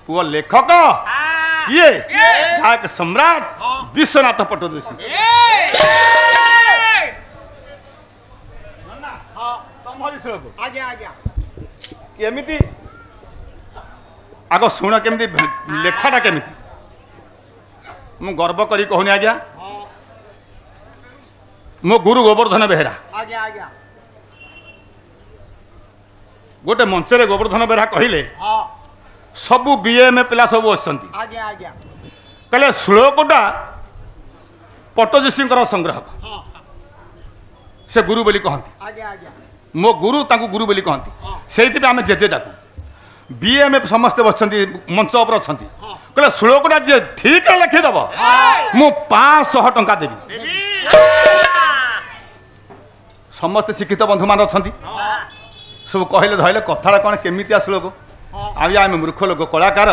पुओ लेखक किए गायक सम्राट विश्वनाथ पट्टदोषी केमिति आग शुण केमिति लेखाटा केमिति मु गर्व करी कहूनी आज्ञा मो गुरु गोवर्धन बेहेरा गोटे मंचरे गोवर्धन बेहेरा कहले सबु बीएम पिला सब आछंती कहले श्लोकटा पट्टदोषी संग्राहक से गुरु बोली कहती मो गुरु तांको गुरु बोली कहती से आम जेजे डाकू बीएम समस्ते बसंती मंच उपर अच्छा कहले श्लोकटा जे ठीक लिखिदेव मु 500 टंका देवी समस्ते शिक्षित बंधु मान अच्छा सब कहले धैले कथा कौन केमितिया श्लोक आम मूर्ख लोक कलाकार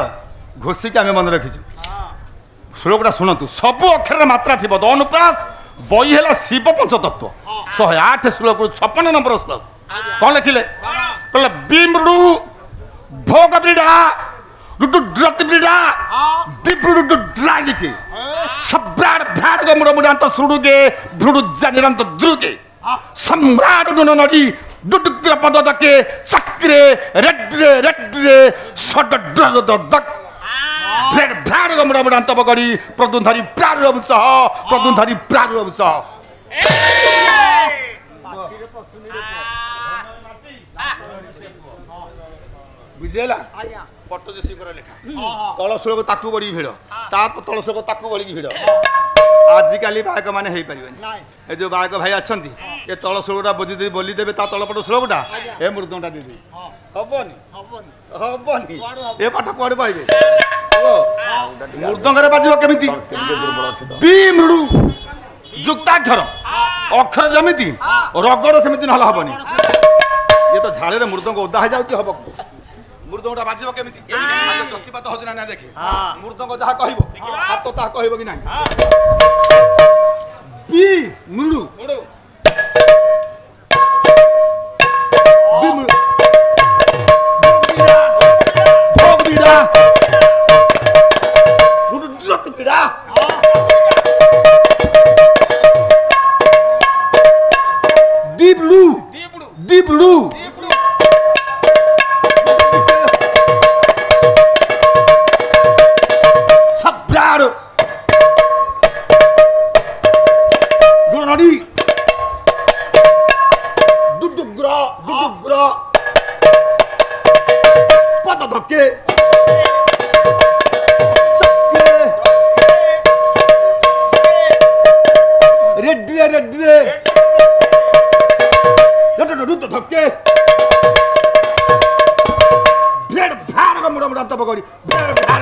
घोषिक आम मन रखीचु श्लोकटा शुणु सब अक्षर मात्रा थी अनुप्रास बही है शिव पंचतत्व 108 श्लोक 56 नंबर श्लोक कौन लिखिले कहले बिमृडु भोग बिड़ा रुद्रत बिड़ा दिब्रुडु ड्रागिके सब्राड भ्राड गमुड मुडांत सुडुगे भ्रुडु जानिरंत द्रुगे सम्राट नुन नडी दुदुग्र पद दके चक्रे रेड्रे सड ड्रद दक भ्राड भ्राड गमुड मुडांत बगडी प्रदुधारी प्रारुभ सह प्रदुधारी प्रारुभ सह बुझेला पट्टदोषी लेखा तल श्लोक ताकू बड़ी भिड़ ता तल श्लोक ताकू बड़ी भिड़ आजिकल गायक मैंने हो पारे ये जो गायक भाई अच्छा ये तल श्लोकटा बोली देवे ता तलपट श्लोकटा ए मृदंगटा दे हेनी हेनी ए पाठ कुआड़े पाइबे मृदंग बाजिब केमिति बिमृडु युक्ताक्षर अक्षर जमिति रगड़ सेमिति नहला हबनी ये तो झाड़े मृदंग ओदा हो जाउची हब मृदंगटा बाजिब केमिति आगे जतिपात होछ ना देखे मृदंग जहा कहइबो हाथ ता कहइबो कि नाही बी मृडु बिमृडु भोग बिड़ा रुद्रत बिड़ा दीपलू दीपलू सब्राड गुणनडी दुदुग्र पद धक्के चक्के रेड्रे रुद्र धक्के भेड़ भाड़ का मुड़ा मुड़ा तब गड़ी भेड़ भाड़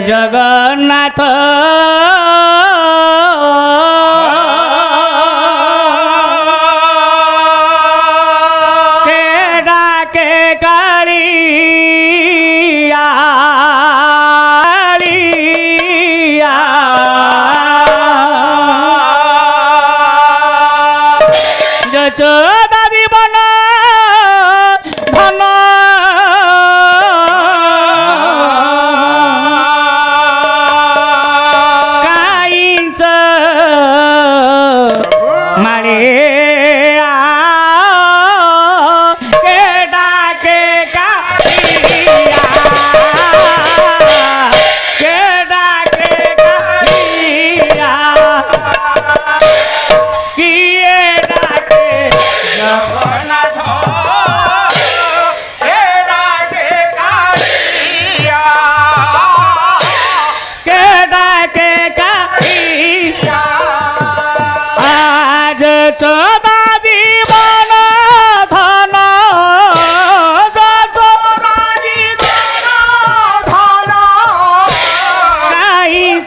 जगन्नाथ के डाके कालिया जचोदा जीवन धन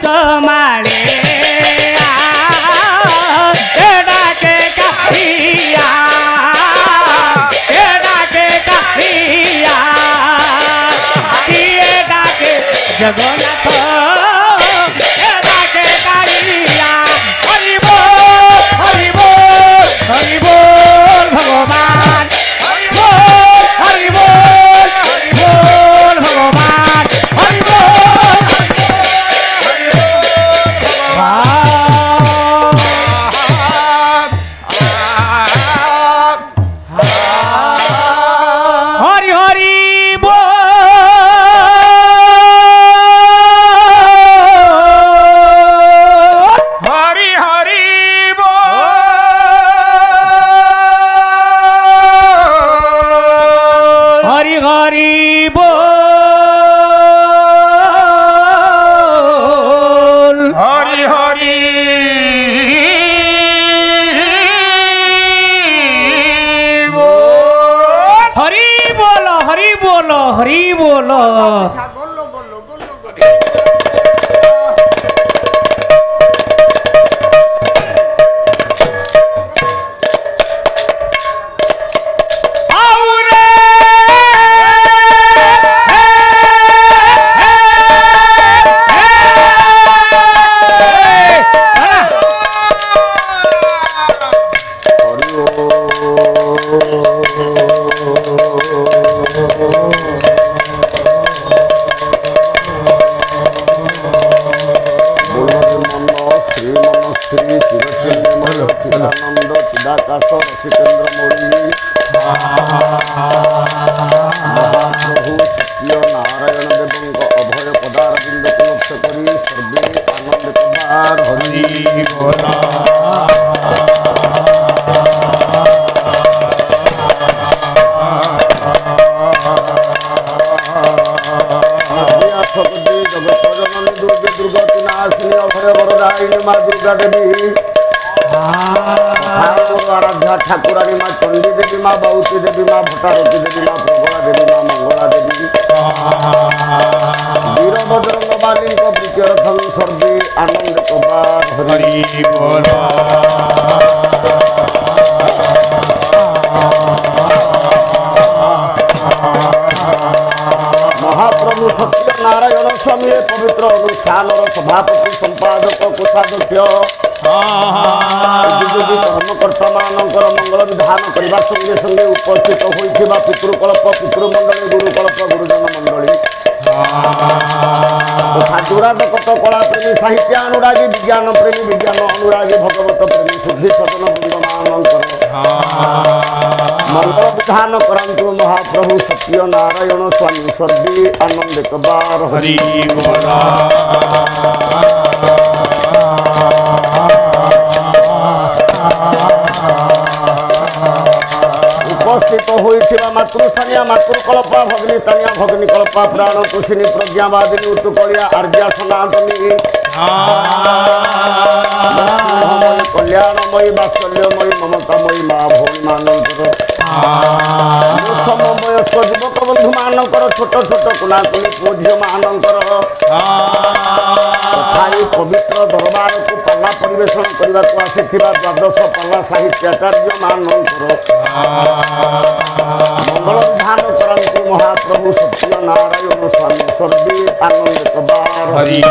चमाले डाके कालिया डाके कालिया डाके जगन्नाथ डाके कालिया हरि बोल हरि बोल हरि बोल भगवान हरि बोल हरि बोल हरि बोल भगवान हरि बोल हरि हरि बोल हरि हरि बोल हरि हरि बोल हरि हरि बोल हरि बोल हरि बोल हरि बोल चिदानंद चिदाकाश रसिकेन्द्र मौली महाप्रभु सत्य नारायण देव अभय पदारविंद लक्ष्य करी सर्वे आनंदित बार हरि बोला जगत जननी दुर्गे दुर्गति नाशिनी अभय वरदायिनी माँ दुर्गा देवी आराध्या ठाकुरानी माँ चंडी देवी माँ बाउती देवी माँ भट्टारती देवी माँ प्रबला देवी माँ मंगला देवी वीरभद्रंग बाली प्रीत्यर्थम सर्वे आनंद कबार हरि बोल महाप्रभु सत्य नारायण स्वामी पवित्र अनुष्ठान सभापति संपादक कोषाध्यक्ष धर्मकर्ता मानकर मंगल विधान करने संगे संगे उपस्थित होता पितृकल्प पितृमंडली गुरुकल्प गुरुजन मंडली दुरादकत कला प्रेमी साहित्य अनुरागी विज्ञान प्रेमी विज्ञान अनुरागी भगवत प्रेमी शुद्धि सदन वृंद मानकर मंगल विधान करंतु महाप्रभु सत्य नारायण स्वामी सर्वे आनंदित बार हरि बोला उपस्थित होता मातृस्थानिया मातृकल्पा भगिनीस्थानिया भगिनीकल्पा प्राण कुशिनी प्रज्ञावादिनी उत्तुकलिया आर्या सनातनी कल्याणमयी वात्सल्यमयी ममतामयी माँ भौणी मानकर समवयस्क युवक बंधु मानकर छोट छोट कुनाकुनी पुओ झील मानकर तथापि पवित्र दरबार को पाला परिवेशन करने को आसीथिबा द्वादश पाला साहित्याचार्य मानकर मंगल विधान करंतु महाप्रभु सत्य नारायण स्वामी सर्वे आनंदित बार हरि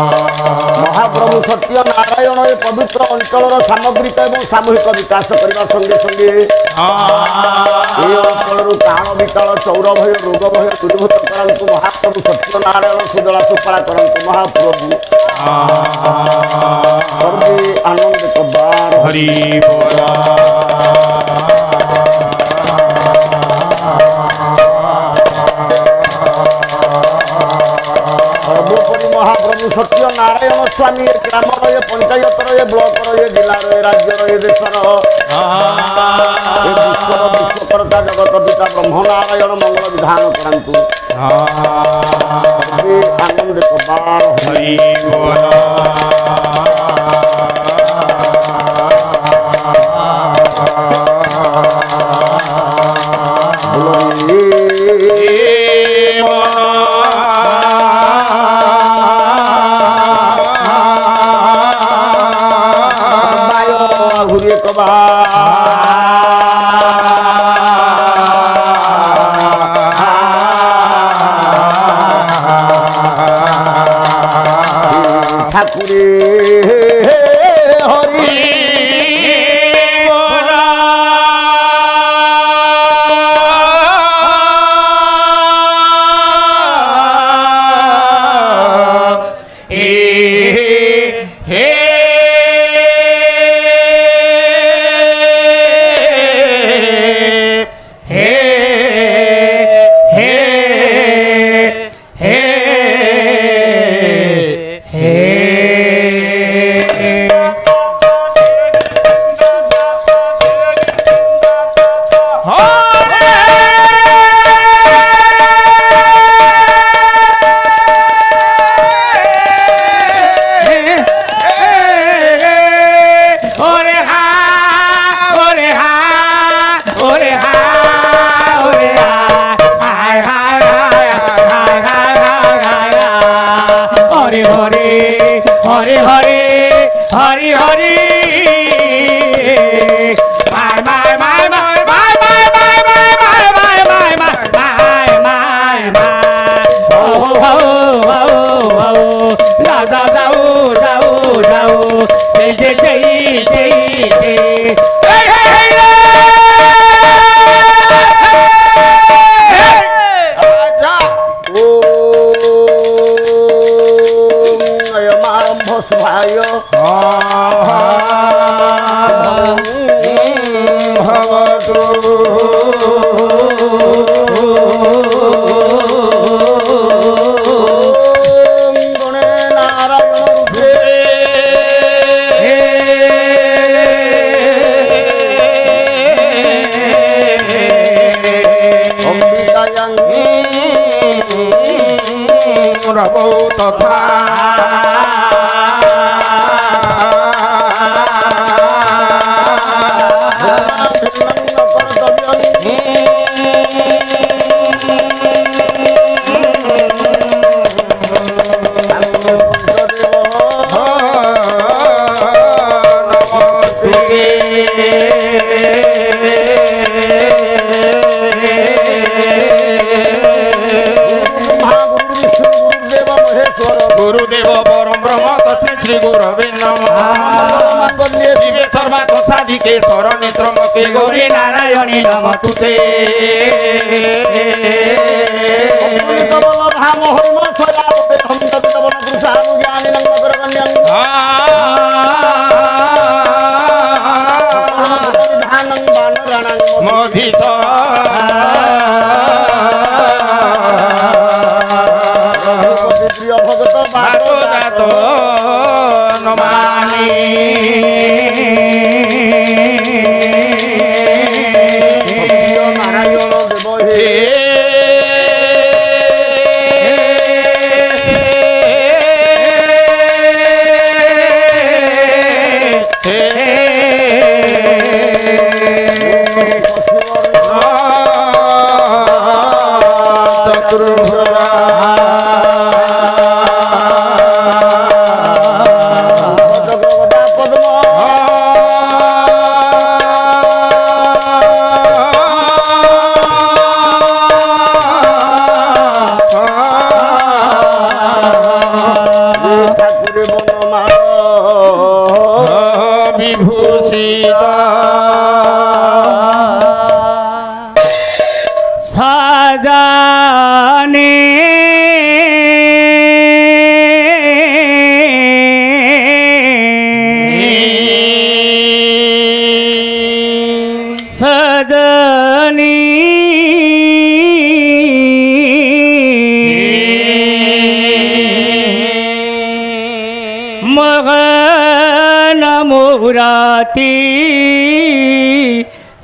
महाप्रभु सत्य नारायण ए पवित्र अंचल सामग्रिक और सामूहिक विकास करने संगे संगे अंचल काल विकाल चौर भय रोग भय दूरीभूत करंतु महाप्रभु सत्य नारायण सुदला सुफला करंतु महाप्रभु सर्वे आनंदित बार हरि बोला सर्वोपरि महाप्रभु सत्य नारायण स्वामी ग्राम ये पंचायत ये ब्लॉक ये जिला राज्य ये देश विश्वकर्ता जगत पिता ब्रह्म नारायण मंगल विधान करंतु आनंदित बार हरि बोला जय जय जय जय जय भाई गुरुदेव परम ब्रह्म तस्मै श्री गुरवे नमः दिव्य सर्वा तथाधिके स्वर नेत्रमके गौरी नारायणी नमस्तुते राती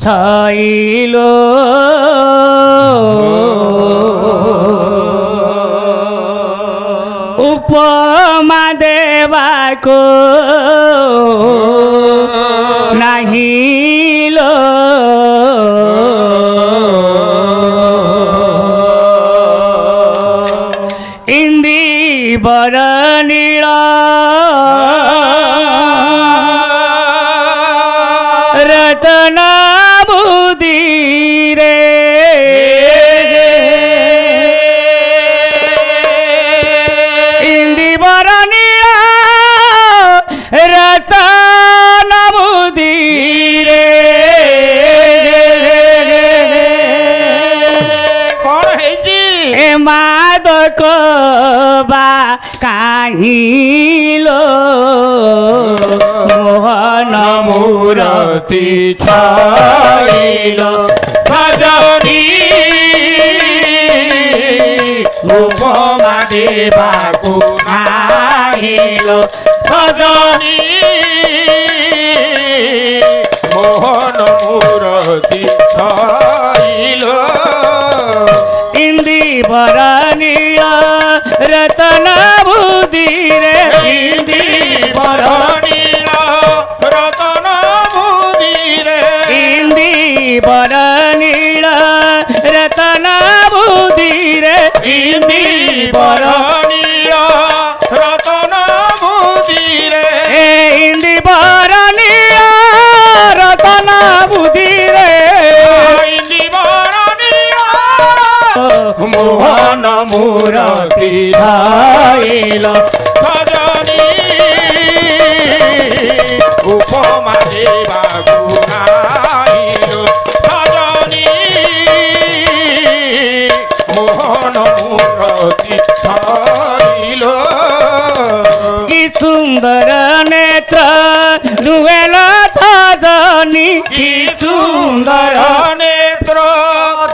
छाइलो उपमा देवाको नाहिलो इंदी बरनीला रतना बुदी रे इंदी बरनीला रतना बुदी रे कौन है जी ए मादक बा काहिलो मोहन मूरति छाइलो भजनी उपमा देवाको नाहिलो भजनी मोहन मूरति छाइलो इंदी बरनीला रतन बुद्धि रे इंदी बरनीला रतन बुद्धि रे इंदी बरनीला रतन बुद्धि रे इंदी बरनीला रतन बुद्धि रे इंदी बरनीला रतन बुद्धि रे इंदी बरनीला मोहन मूरति छाइलो भजनी ସୁନ୍ଦର ନେତ୍ର ଦୁହେଲ ସଜନି କି ସୁନ୍ଦର ନେତ୍ର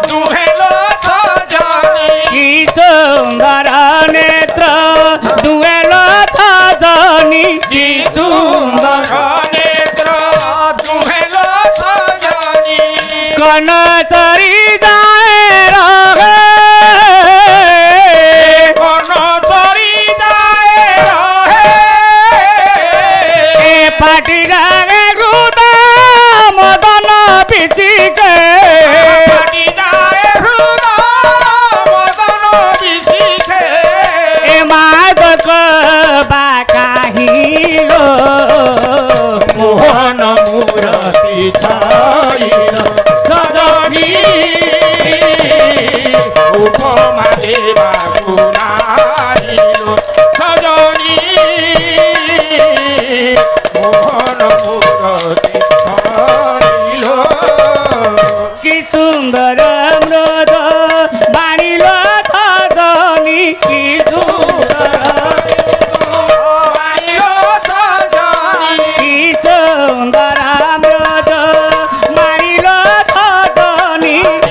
ଦୁହେଲ ସଜନି କି ସୁନ୍ଦର ନେତ୍ର ଦୁହେଲ ସଜନି କି ସୁନ୍ଦର ନେତ୍ର ଦୁହେଲ ସଜନି କନ ସରି ଯାଏ ରହେ କନ ସରି ଯାଏ ରହେ ଏ ପାଟିରେ ହୃଦ ମଦନ ପିଚିକେ ପାଟି ଯାଏ ହୃଦ ମଦନ ବିଶିଖେ ଏ ମାଗକ ବା କାହିଁଲୋ ମୋହନ ମୂରତି ଛାଇଲ ସଜନି ଉପମା ଦେବାକୁ ନାରିଲ ସଜନି ମୋହନ ମୂରତି ଛାଇଲ କି ସୁନ୍ଦର ମୃଦ ବାଣିଲ ସଜନି କି ସୁନ୍ଦର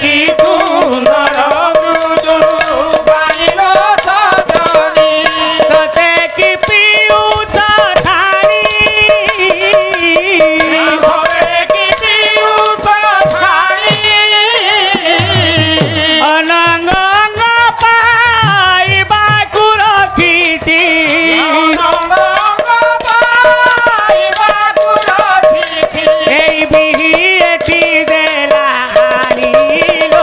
କି ସୁନ୍ଦର ମୃଦ ବାଣିଲ ସଜନି ସତେ କି ପିଉଛ ଠାଣି ଅନଙ୍ଗ ପାଇବାକୁ ରଖିଛି ଏଇ ବିହି ଏଠି ଦେଲା ଆଣିଲ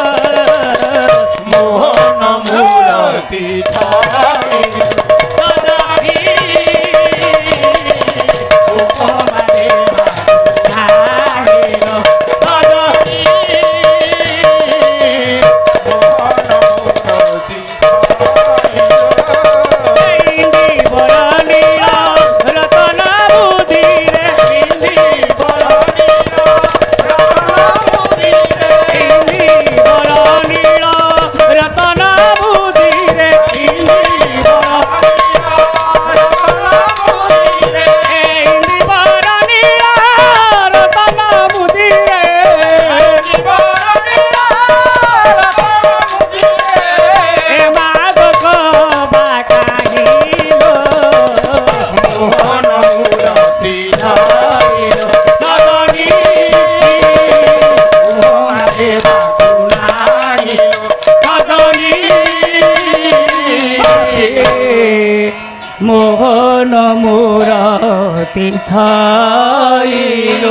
মোহন মুরতি ছাইল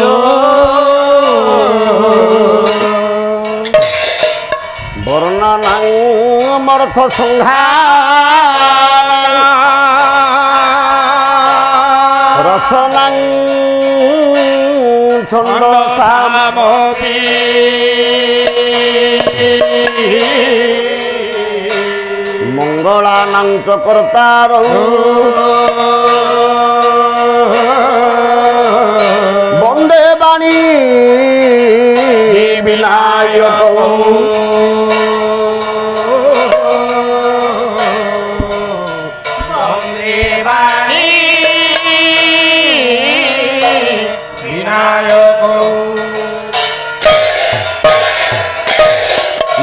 বর্ণনাং অমর্থ সংঘা রসনাং ছন্দ সাম মঙ্গলানাং চ কর্তার বন্দে বাণী বিনায়ক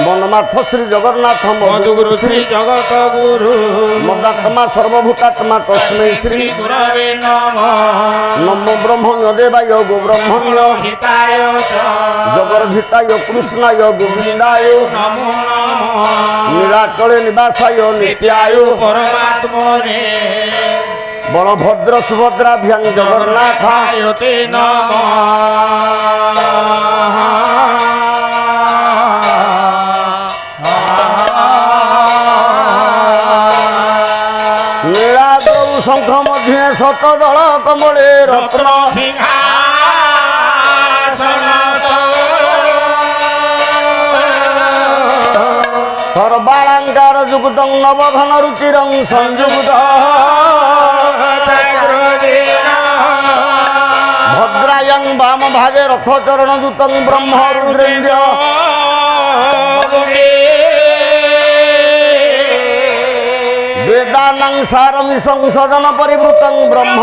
বনমাথ শ্রী জগন্নাথ মধুগুরু শ্রী জগত গুরু মদাত্মা সর্বভূতাত্মা তস্মৈ শ্রী গুরবে নমঃ নমো ব্রহ্মণ্য দেবায় গো ব্রহ্মণ্য হিতায় চ জগর্ভিতায় কৃষ্ণায় গোবিন্দায় নমো নমঃ নীলাচলে নিবাসায় নিত্যায় পরমাত্মনে বলভদ্র সুভদ্রাভ্যাং জগন্নাথায় জগন্নাথায় তে নীলাদ্রৌ শঙ্খ মধ্যে শতদল কমলে রত্ন সর্বালঙ্কার যুক্তং নবঘন রুচিরং সংযুক্ত ভদ্রায়ং বাম ভাগে রথচরণ দূতং ব্রহ্ম রুদ্রেন্দ্র বেদানাং সারমি সংশোধন পরিবৃতং ব্রহ্ম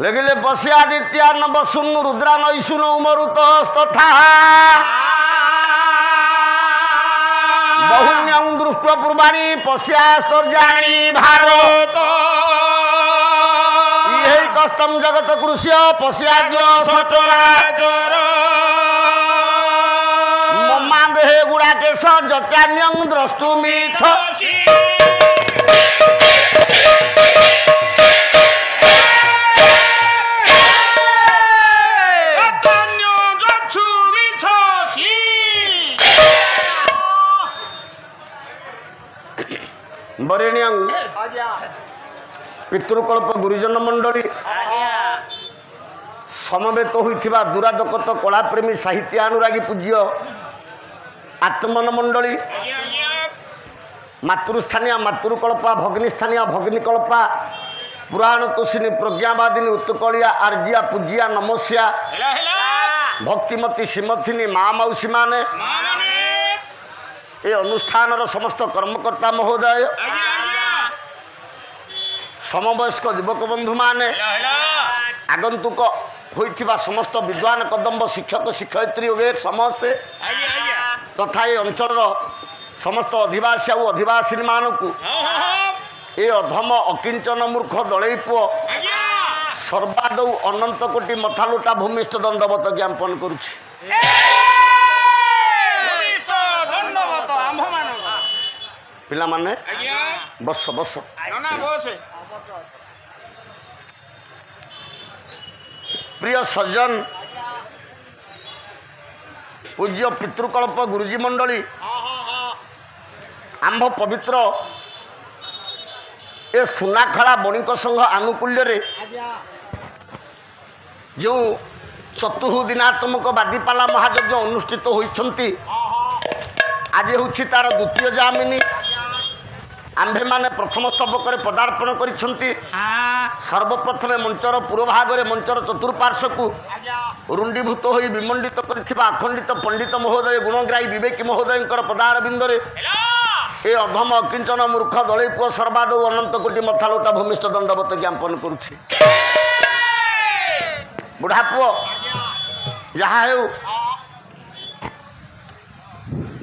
লেখিলে বসিয়া দ্বিতীয়া ন বসুন রুদ্রা নৈশুন মরুত তথা বহুন্যং দৃষ্ট পূর্বাণী পশ্যা সর্জাণী ভারত ইহৈ কষ্টম জগত কৃষ্য পশ্যাজ সচরাচর মমা দেহে গুড়াকেশ যত্রান্যং দ্রষ্টুমিচ্ছ বরেণ্যং পিতৃকল্প গুরুজন মণ্ডলী সমবেত হইଥିବା দুরাদকত কলাপ্রেমী সাহিত্যানুরাগী পূজ্য আত্মন মণ্ডলী মাতৃস্থানীয় মাতৃকল্পা ভগ্নীস্থানীয় ভগ্নীকল্পা পুরাণ তোষিনী প্রজ্ঞাবাদিনী উত্তকলিয়া আর্জিয়া পূজিয়া নমস্যা ভক্তিমতী শ্রীমথিনী মা মাউসী মানে এই অনুষ্ঠানর সমস্ত কর্মকর্তা মহোদয় সমবয়স্ক যুবক বন্ধু মানে আগন্তুক হইଥିବା সমস্ত বিদ্বান কদম্ব শিক্ষক শিক্ষয়িত্রী সমস্তে তথা এই অঞ্চলর সমস্ত অধিবাসী আর অধিবাসী মানুষ এ অধম অকিঞ্চন মূর্খ দলেই পুয় সর্বাদৌ অনন্ত কোটি মথালুটা ভূমিষ্ঠ দণ্ডবত জ্ঞাপন করুছি। পিলামানে বস বস প্রিয় সজ্জন পূজ্য পিতৃকল্প গুরুজী মণ্ডলী আম্ভ পবিত্র এ সুনাখেলা বণিক সংঘ আনুকূল্যরে যে চতুর্দিনাত্মক বাদীপালা মহাযজ্ঞ অনুষ্ঠিত হয়েছেন আজ হচ্ছে তার দ্বিতীয় জামিনী আম্ভে মানে প্রথম স্তবকরে পদার্পণ করেছেন সর্বপ্রথমে মঞ্চর পূর্বভাগরে মঞ্চর চতুর্পার্শ্বকু রুণ্ডীভূত হয়ে বিমণ্ডিত করে আখণ্ডিত পণ্ডিত মহোদয় গুণগ্রাহী বিবেকী মহোদয়ঙ্কর পদারবিন্দরে এ অধম অকিঞ্চন মূর্খ দলেই পুয় সর্বাদৌ অনন্ত কোটি মথালুটা ভূমিষ্ঠ দণ্ডবত জ্ঞাপন করুছি। বুঢ়া পুয় যাহা হেউ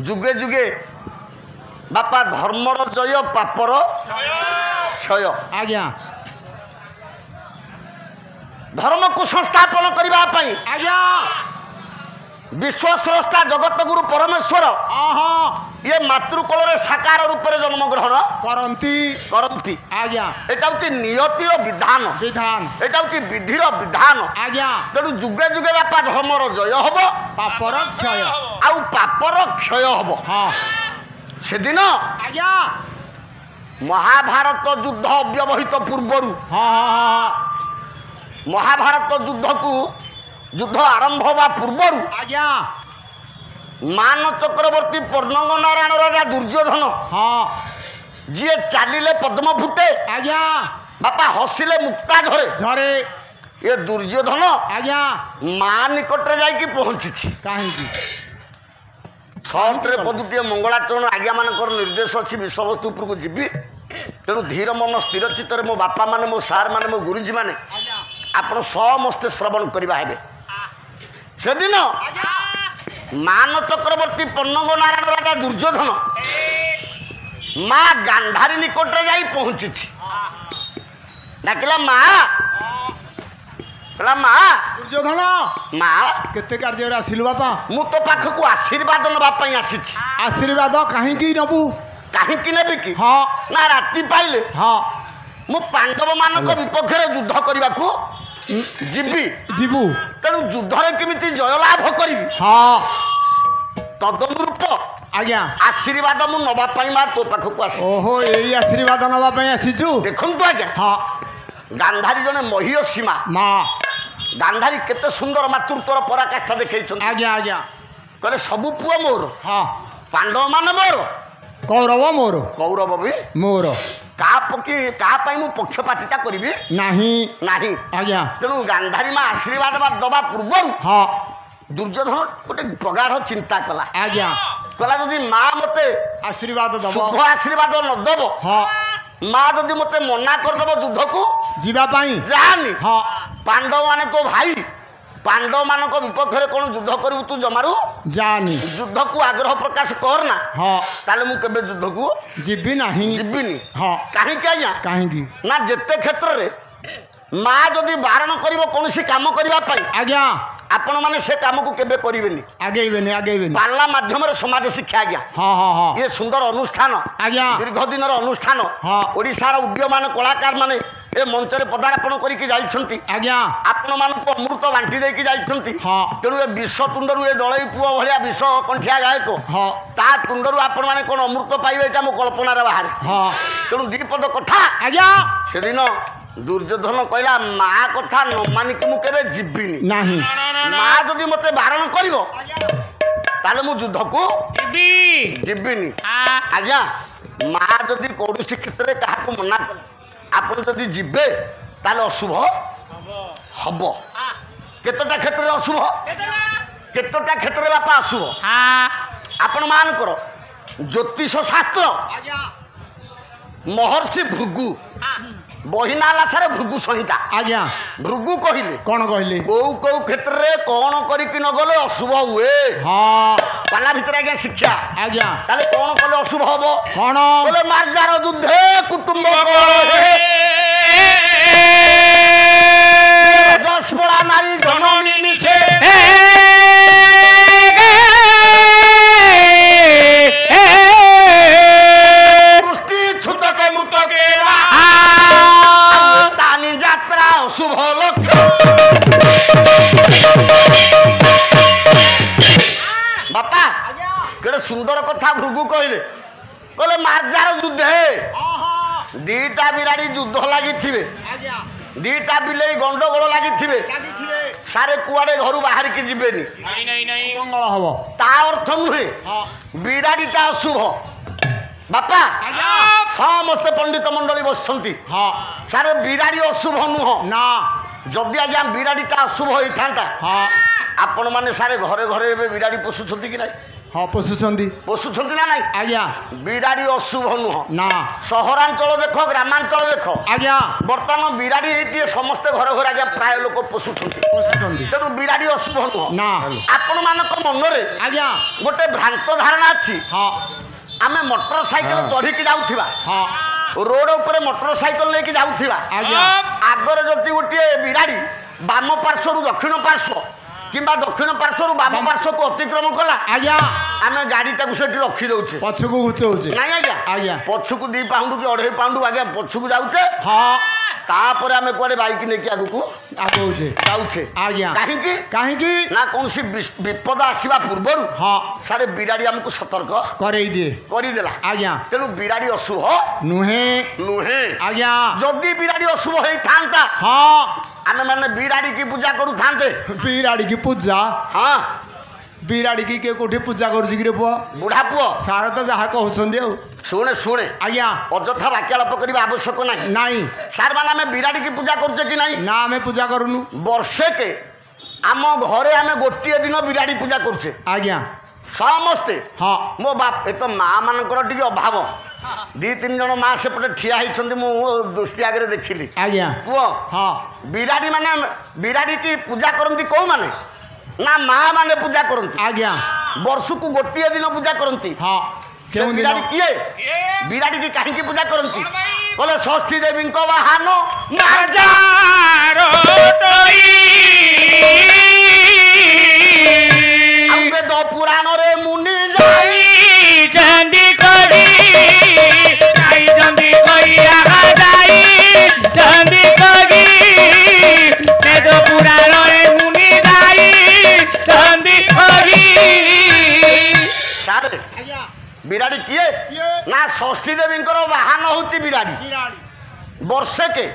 যুগে যুগে বাপা ধর্মর জয় পাপর ক্ষয় আজ্ঞা ধর্মକୁ সংস্থাপন করিবা পাই আজ্ঞা বিশ্বস্রষ্টা জগতগুরু পরমেশ্বর ইয়ে মাতৃকোଳରେ সাকার রূপে জন্মগ্রহণ করନ୍ତି আজ্ঞা এটা হচ্ছে নিয়তির বিধান বিধান এটা হচ্ছে বিধির বিধান আজ্ঞা তেণু যুগে যুগে বাপা ধর্মর জয় হব পাপর ক্ষয় আউ পাপর ক্ষয় হব। সেদিন আজ্ঞা মহাভারত যুদ্ধ অব্যবহিত পূর্বরু মহাভারত যুদ্ধ আরম্ভ হওয়া পূর্বরু আজ্ঞা মান চক্রবর্তী পূর্ণঙ্গ নারায়ণ রাজা দুর্যোধন যিয়ে চালিলে পদ্ম ফুটে আজ্ঞা বাপা হসিলে মুক্তা ঝরে ঝরে এ দুর্যোধন আজ্ঞা মা নিকটরে যাইকি পৌঁছিছি কাহিঁকি ছটরে পদুটিଏ ମଙ୍ଗଳାଚରଣ ଆଜ୍ଞା ମାନଙ୍କର ନିର୍ଦ୍ଦେଶ ଅଛି ବିଷୟବସ୍ତୁ ଉପରକୁ ଯିବି ତେଣୁ ଧୀର ମନ ସ୍ଥିର ଚିତ୍ତରେ ମୋ ବାପା ମାନେ ମୋ ସାର୍ ମାନେ ମୋ ଗୁରୁଜୀ ମାନେ ଆପଣ ସମସ୍ତେ ଶ୍ରବଣ କରିବା ହେବେ। ସେଦିନ ମାନ ଚକ୍ରବର୍ତ୍ତୀ ପନ୍ନଙ୍ଗ ନାରାୟଣ ରାଜା ଦୁର୍ଯୋଧନ ମା ଗାନ୍ଧାରୀ ନିକଟରେ ଯାଇ ପହଞ୍ଚିଛି। ଡାକିଲା ମା କହିଲା ମା ଦୁର୍ଯୋଧନ ମା କେତେ କାର୍ଯ୍ୟରେ ଆସିଲୁ ବାପା? ମୁଁ ତୋ ପାଖକୁ ଆଶୀର୍ବାଦ ନେବା ପାଇଁ ଆସିଛି। ଆଶୀର୍ବାଦ କାହିଁକି ନବୁ? କାହିଁକି ନେବି କି? ହଁ ନା ରାତି ପାଇଲେ ମୁଁ ପାଣ୍ଡବ ମାନଙ୍କ ବିପକ୍ଷରେ ଯୁଦ୍ଧ କରିବାକୁ ଯିବୁ ତେଣୁ ଯୁଦ୍ଧରେ କେମିତି ଜୟଲାଭ କରିବି ତଦନୁରୂପ ଆଜ୍ଞା ଆଶୀର୍ବାଦ ମୁଁ ନେବା ପାଇଁ ମା ତୋ ପାଖକୁ ଆସି। ଓହୋ ଏଇ ଆଶୀର୍ବାଦ ନେବା ପାଇଁ ଆସିଛୁ? ଦେଖନ୍ତୁ ଆଜ୍ଞା ଗାନ୍ଧାରୀ ଜଣେ ମହିୟସୀ ମା ଗାନ୍ଧାରୀ କେତେ ସୁନ୍ଦର ମାତୃତ୍ୱର ପରାକାଷ୍ଠା ଦେଖେଇଛନ୍ତି। ଆଜ୍ଞା ଆଜ୍ଞା କହିଲେ ସବୁ ପୁଅ ମୋର ପାଣ୍ଡବ ମାନେ ମୋର କୌରବ ମୋର କୌରବ ବି ମୋର କାହା ପାଇଁ ମୁଁ ପକ୍ଷପାତିତା କରିବି ନାହିଁ ଆଜ୍ଞା। ତେଣୁ ଗାନ୍ଧାରୀ ମା ଆଶୀର୍ବାଦ ଦେବା ପୂର୍ବରୁ ଦୁର୍ଯୋଧନ ଗୋଟେ ପ୍ରଗାଢ଼ ଚିନ୍ତା କଲା। ଆଜ୍ଞା କହିଲା ଯଦି ମା ମତେ ଆଶୀର୍ବାଦ ଦବ ଶୁଭ ଆଶୀର୍ବାଦ ନ ଦେବ ମା ଯଦି ମତେ ମନା କରିଦେବ ଯୁଦ୍ଧକୁ ଯିବା ପାଇଁ ଯାଆନି पांडव माने तो भाई पांडव मानक विपक्ष में कौन युद्ध करू तू जमारू जानी युद्ध को आग्रह प्रकाश करना हाँ ताले मु केबे युद्ध को जीबी नहीं जीविनी हाँ कहीं आज्ञा कहीं ना जेते क्षेत्र रे माँ जदि बारण करिवो कोनोसी काम करिवा पई आज्ञा आपण माने से काम को केबे करिवेनी आगे पाला माध्यम रे समाज शिक्षा आज्ञा हाँ हाँ हाँ ये सुंदर अनुष्ठान आज्ञा दीर्घ दिन अनुष्ठान हाँ। ओडिशार उद्यमान कलाकार माने ए मंच रे पदार्पण करिकी जाइछंती आज्ञा आपण मानक अमृत बांटी देकी जाइछंती हाँ। तेणु ए विष तुंडरू ए दळई पुओ भलिया विष कंठिया गायक हाँ ता तुंडरू आपण माने कोन अमृत पाइबे एटा मो कल्पना रे बाहर हाँ तेणु दीपद कथा आज्ञा सेदिन दुर्योधन कहला माँ कथा न मानिकी मु केबे जीविनी नहीं माँ जदि मते बारण करिवो ताले मु युद्ध को ଯିବି जीविनी हाँ आज्ञा माँ जदि कौरसी क्षेत्र में क्या मना कर आप जदि जीवे ताले अशुभ हम केतटा क्षेत्र में अशुभ केतटा क्षेत्र में बापा अशुभ हाँ आपण मान कर ज्योतिष शास्त्र महर्षि भृगु बहिना लासारे भृगु संहिता आज्ञा भृगु कहले कौन कहले कौ कौ क्षेत्र में कौन करिकी न गले अशुभ हुए हाँ पाला भितर आज्ञा शिक्षा आज्ञा ताले कौन कले अशुभ हम कौन बोले मार्जार युद्धे कुटुंब दशबड़ा नारी जननी निषे पुष्टि छुतक मृतक तानी यात्रा शुभ लक्ष्य बापा केड़े सुंदर कथा भृगु कहले कहले मार्जार युद्ध है दीटा बिराड़ी युद्ध लगी दीटा बिले गंडगोल लगी सारे कुआड़े घर बाहर की जीवेनी मंगल हम ता अर्थ नुहे हाँ बिराड़ीटा अशुभ बापा समस्त पंडित मंडली बसंती हाँ सारे बिराड़ी अशुभ नुह ना जदि आज्ञा बिराड़ीटा अशुभ होता हाँ आपण मैंने सारे घरे घरे ए बिराड़ी पोषुंट कि ना हाँ पोषुचंदी पोषुंट ना ना आज्ञा बिराड़ी अशुभ नुह ना सहरांचल देख ग्रामांचल देख आज्ञा बर्तमान बिराड़ी ये समस्ते घर घर आज्ञा प्राय लोक पोषुंट पोषुचंदी तेणु बिराड़ी अशुभ नुह ना आपण मानक मनरे आज्ञा गोटे भ्रांत धारणा अच्छी हाँ आमे मोटरसाइकेल चढ़ी जाऊथिबा हाँ रोड ऊपर मोटरसाइकेल लेके जाऊथिबा आज्ञा आगरे जति गोटे बिराड़ी बाम पार्श्व दक्षिण पार्श्व किंबा दक्षिण पार्श्व बाम पार्श्व को अतिक्रम कला आज्ञा आमे गाड़ी ताकू सेठी रखी दउछे पछकु घुचौचे नहीं आज्ञा आज्ञा पछकू 2 पाउंड कि 2.5 पाउंड आज्ञा पछकू जाउछे हाँ तापर आमे कोडे बाइक नेकी आगु आगौचे जाउछे आज्ञा काहेकि कहीं ना कौन सी विपद आसीबा पूर्वरु हाँ सारे बिराड़ी हमको सतर्क करई दिए करिदेला आज्ञा तेणु बिराड़ी अशुभ नुहे नुहे आज्ञा जदि बिराड़ी अशुभ होता हाँ आमे माने बिराड़ी की पूजा करू थांते बिराड़ी की पूजा हाँ बिराड़ी की के कोठी पूजा करूची रे पुआ बुढ़ा पुओ सारा तो जहाँ कहउछंदी आ शुणे शुणे आज्ञा अଯଥା वाक्यालाप करबा आवश्यक नहीं नहीं सार माने आमे बिराड़ी की पूजा करूचे कि नहीं ना आमे पूजा करूनु वर्षे के आम घरे आमे गोटिए दिन बिराड़ी पूजा करूचे आज्ञा समस्ते हाँ मो बाप ए तो माँ मानकर टिके अभाव 2-3 जन माँ सेपटे ठिया होती मु दृष्टि आगे देखिली आज्ञा पुओ हाँ बिराड़ी माने बिराड़ी की पूजा करती कौ माने ना माँ माने पूजा करती आज्ञा वर्ष को गोटे दिन पूजा करती हाँ क्यों दिन बिराड़ी किए बिराड़ी की कहीं पूजा करती बोले षष्ठी देवी को बाहान वेद पुराण रे मुनि जाई चंदी करी जाई चंदी करिया जाई चंदी करी वेद पुराण रे मुनि जाई चंदी करी सारे बिराड़ी किए ना षष्ठी देवी बाहान होती बिराड़ी वर्षे के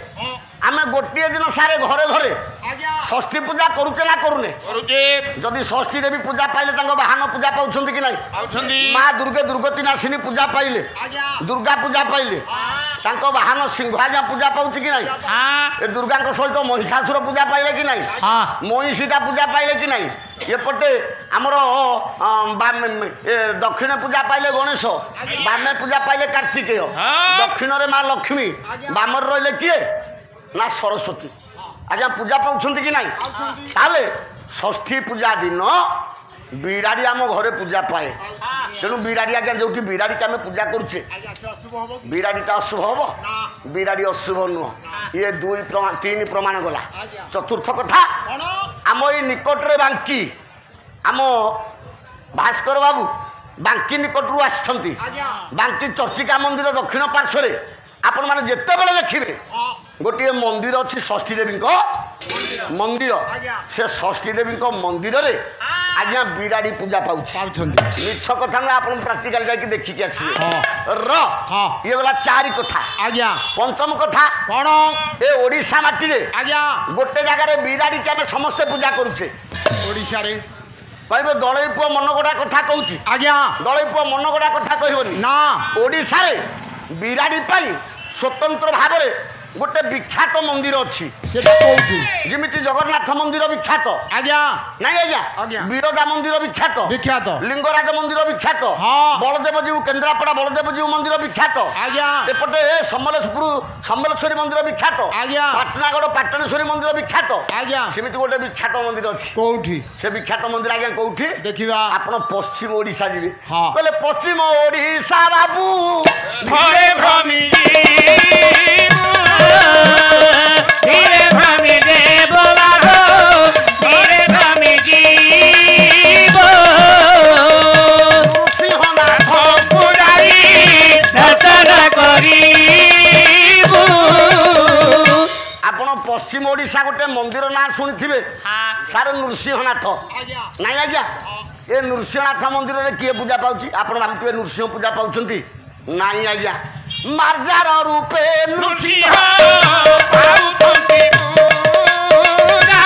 आमे गोटे दिन सारे घरे घरे षष्ठी पूजा करुचे ना करूने जदि षष्ठी देवी पूजा पाइले तांको बाहान पूजा पाउछंती कि नहीं माँ दुर्गे दुर्गति नाशिनी पूजा पाइले दुर्गा पूजा पाइले तांको बाहान सिंहाजा पूजा पाउछि कि नहीं हाँ ए दुर्गा सहित महिषासुर पूजा पाइले कि नहीं हाँ महिषीटा पूजा पाइले कि नहीं एपटे आमर दक्षिण पूजा पाइले गणेश बामे पूजा पाइले कार्तिकेय दक्षिण रे माँ लक्ष्मी बामर रहिले किए ना सरस्वती ଆଜ୍ଞା ପୂଜା ପାଉଛନ୍ତି କି ନାହିଁ? ତାହେଲେ ଷଷ୍ଠୀ ପୂଜା ଦିନ ବିରାଡ଼ି ଆମ ଘରେ ପୂଜା ପାଏ। ତେଣୁ ବିରାଡ଼ି ଆଜ୍ଞା ଯୋଉଠି ବିରାଡ଼ିକି ଆମେ ପୂଜା କରୁଛେ ବିରାଡ଼ିଟା ଅଶୁଭ ହବ? ବିରାଡ଼ି ଅଶୁଭ ନୁହଁ। ଇଏ 3 ପ୍ରମାଣ ଗଲା। ଚତୁର୍ଥ କଥା, ଆମ ଏଇ ନିକଟରେ ବାଙ୍କି, ଆମ ଭାସ୍କର ବାବୁ ବାଙ୍କି ନିକଟରୁ ଆସିଛନ୍ତି। ବାଙ୍କି ଚର୍ଚ୍ଚିକା ମନ୍ଦିର ଦକ୍ଷିଣ ପାର୍ଶ୍ୱରେ ଆପଣମାନେ ଯେତେବେଳେ ଦେଖିବେ ଗୋଟିଏ ମନ୍ଦିର ଅଛି ଷଷ୍ଠୀ ଦେବୀଙ୍କ ମନ୍ଦିର। ସେ ଷଷ୍ଠୀ ଦେବୀଙ୍କ ମନ୍ଦିରରେ ଆଜ୍ଞା ବିରାଡ଼ି ପୂଜା ପାଉଛନ୍ତି। ମିଛ କଥା ନୁହେଁ, ଆପଣ ପ୍ରାକ୍ଟିକାଲ ଯାଇକି ଦେଖିକି ଆସିବେ। ଇଏ ଗଲା 4 କଥା। ଆଜ୍ଞା ପଞ୍ଚମ କଥା କଣ? ଏ ଓଡ଼ିଶା ମାଟିରେ ଆଜ୍ଞା ଗୋଟେ ଜାଗାରେ ବିରାଡ଼ିକି ଆମେ ସମସ୍ତେ ପୂଜା କରୁଛେ। ଓଡ଼ିଶାରେ କହିବେ ଦଳେଇ ପୁଅ ମନଗଡ଼ା କଥା କହୁଛି। ଆଜ୍ଞା ଦଳେଇ ପୁଅ ମନଗଡ଼ା କଥା କହିବନି ନା। ଓଡ଼ିଶାରେ ବିରାଡ଼ି ପାଇଁ ସ୍ୱତନ୍ତ୍ର ଭାବରେ ଗୋଟେ ବିଖ୍ୟାତ ମନ୍ଦିର ଅଛି। ସେଟା କୋଉଠି? ଯେମିତି ଜଗନ୍ନାଥ ମନ୍ଦିର ବିଖ୍ୟାତ ଆଜ୍ଞା ନାଇଁ ଆଜ୍ଞା, ଆଜ୍ଞା। ବିରଜା ମନ୍ଦିର ବିଖ୍ୟାତ, ବିଖ୍ୟାତ ଲିଙ୍ଗରାଜ ମନ୍ଦିର ବିଖ୍ୟାତ, ହଁ। ବଳଦେବଜୀଉ କେନ୍ଦ୍ରାପଡ଼ା ବଳଦେବଜୀଉ ମନ୍ଦିର ବିଖ୍ୟାତ, ଆଜ୍ଞା ଏପଟେ ସମ୍ବଲପୁର ସମ୍ବଲେଶ୍ୱରୀ ମନ୍ଦିର ବିଖ୍ୟାତ, ଆଜ୍ଞା ପାଟଣାଗଡ଼ ପାଟଣେଶ୍ୱରୀ ମନ୍ଦିର ବିଖ୍ୟାତ। ଆଜ୍ଞା ସେମିତି ଗୋଟେ ବିଖ୍ୟାତ ମନ୍ଦିର ଅଛି। କୋଉଠି ସେ ବିଖ୍ୟାତ ମନ୍ଦିର ଆଜ୍ଞା କୋଉଠି? ଦେଖିବା? ଆପଣ ପଶ୍ଚିମ ଓଡ଼ିଶା ଯିବେ। ହଁ। କହିଲେ ପଶ୍ଚିମ ଓଡ଼ିଶା ବାବୁ ঘরে ভ্রমি ধীরে ভ্রমি দেব বাধো ধীরে ভ্রমি জীব সিংহনাথ পুরারি দর্শন করিব। ଆପଣ ପଶ୍ଚିମ ଓଡ଼ିଶା ଗୋଟେ ମନ୍ଦିର ନାଁ ଶୁଣିଥିବେ ସାର୍, ନୃସିଂହନାଥ। ନାଇଁ ଆଜ୍ଞା, ଏ ନୃସିଂହନାଥ ମନ୍ଦିରରେ କିଏ ପୂଜା ପାଉଛି? ଆପଣ ଭାବୁଥିବେ ନୃସିଂହ ପୂଜା ପାଉଛନ୍ତି। ନାଇଁ ଆଜ୍ଞା, ମାର୍ଜାର ରୂପେ ନୃସିଂହ ପାଉଛନ୍ତି ପୂଜା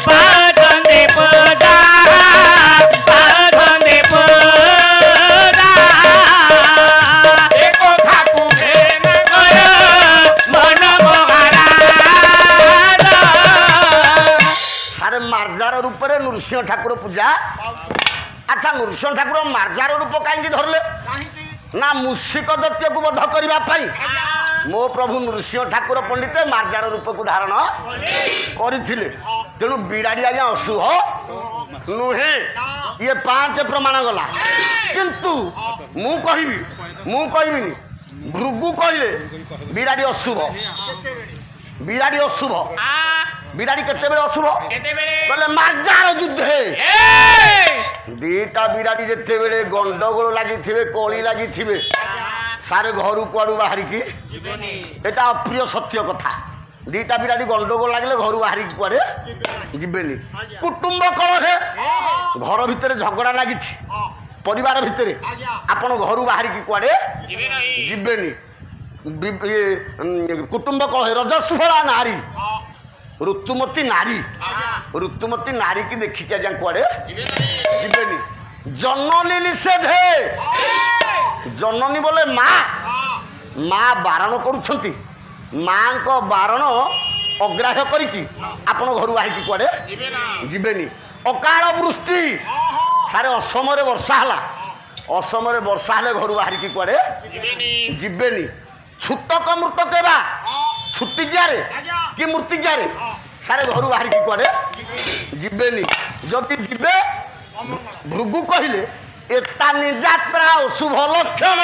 ପାଉଛନ୍ତି ପୂଜା ପାଉଛନ୍ତି ପୂଜା ଏ କଥାକୁ ଘେନ କର ମନ ମହାରାଜ। ସାର୍ ମାର୍ଜାର ରୂପରେ ନୃସିଂହ ଠାକୁର ପୂଜା। ଆଚ୍ଛା, ନୃସିଂହ ଠାକୁର ମାର୍ଜାର ରୂପ କାହିଁକି ଧରିଲେ? ନା ମୂଷିକ ଦୈତ୍ୟକୁ ବଧ କରିବା ପାଇଁ ମୋ ପ୍ରଭୁ ନୃସିଂହ ଠାକୁର ପଣ୍ଡିତ ମାର୍ଜାର ରୂପକୁ ଧାରଣ କରିଥିଲେ। ତେଣୁ ବିରାଡ଼ି ଆଜ୍ଞା ଅଶୁଭ ନୁହେଁ। ଇଏ 5 ପ୍ରମାଣ ଗଲା। କିନ୍ତୁ ମୁଁ କହିବିନି, ଭୃଗୁ କହିଲେ ବିରାଡ଼ି ଅଶୁଭ। ବିରାଡ଼ି ଅଶୁଭ। ବିରାଡ଼ି କେତେବେଳେ ଅଶୁଭ? କହିଲେ ମାର୍ଜାର ଯୁଦ୍ଧେ ଦିଟା ବିରାଡ଼ି ଯେତେବେଳେ ଗଣ୍ଡଗୋଳ ଲାଗିଥିବେ, କଳି ଲାଗିଥିବେ, ସାରେ ଘରୁ କୁଆଡ଼ୁ ବାହାରିକି, ଏଟା ଅପ୍ରିୟ ସତ୍ୟ କଥା। ଦିଟା ବିରାଡ଼ି ଗଣ୍ଡଗୋଳ ଲାଗିଲେ ଘରୁ ବାହାରିକି କୁଆଡ଼େ ଯିବେନି। କୁଟୁମ୍ବ କଳହେ, ଘର ଭିତରେ ଝଗଡ଼ା ଲାଗିଛି ପରିବାର ଭିତରେ, ଆପଣ ଘରୁ ବାହାରିକି କୁଆଡ଼େ ଯିବେନି। କୁଟୁମ୍ବ କଳହେ, ରଜସ୍ୱଳା ନାରୀ, ଋତୁମତୀ ନାରୀ କି ଦେଖିକି ଆଜ୍ଞା କୁଆଡ଼େ ଯିବେନି। ଜନନୀ ନିଷେଧେ, ଜନନୀ ବୋଲେ ମା ବାରଣ କରୁଛନ୍ତି। ମାଙ୍କ ବାରଣ ଅଗ୍ରାହ୍ୟ କରିକି ଆପଣ ଘରୁ ବାହାରିକି କୁଆଡ଼େ ଯିବେନି। ଅକାଳ ବୃଷ୍ଟି, ସାରେ ଅସମୟରେ ବର୍ଷା ହେଲା, ଅସମୟରେ ବର୍ଷା ହେଲେ ଘରୁ ବାହାରିକି କୁଆଡ଼େ ଯିବେନି। ଛୁତକ ମୃତକ ହେବା, ଛୁତିକିଆରେ କି ମୃତ୍ତିକିଆରେ ସାରେ ଘରୁ ବାହାରିକି କୁଆଡ଼େ ଯିବେନି। ଯଦି ଯିବେ, ଭୃଗୁ କହିଲେ ଏତାନି ଯାତ୍ରା ଅଶୁଭ ଲକ୍ଷଣ।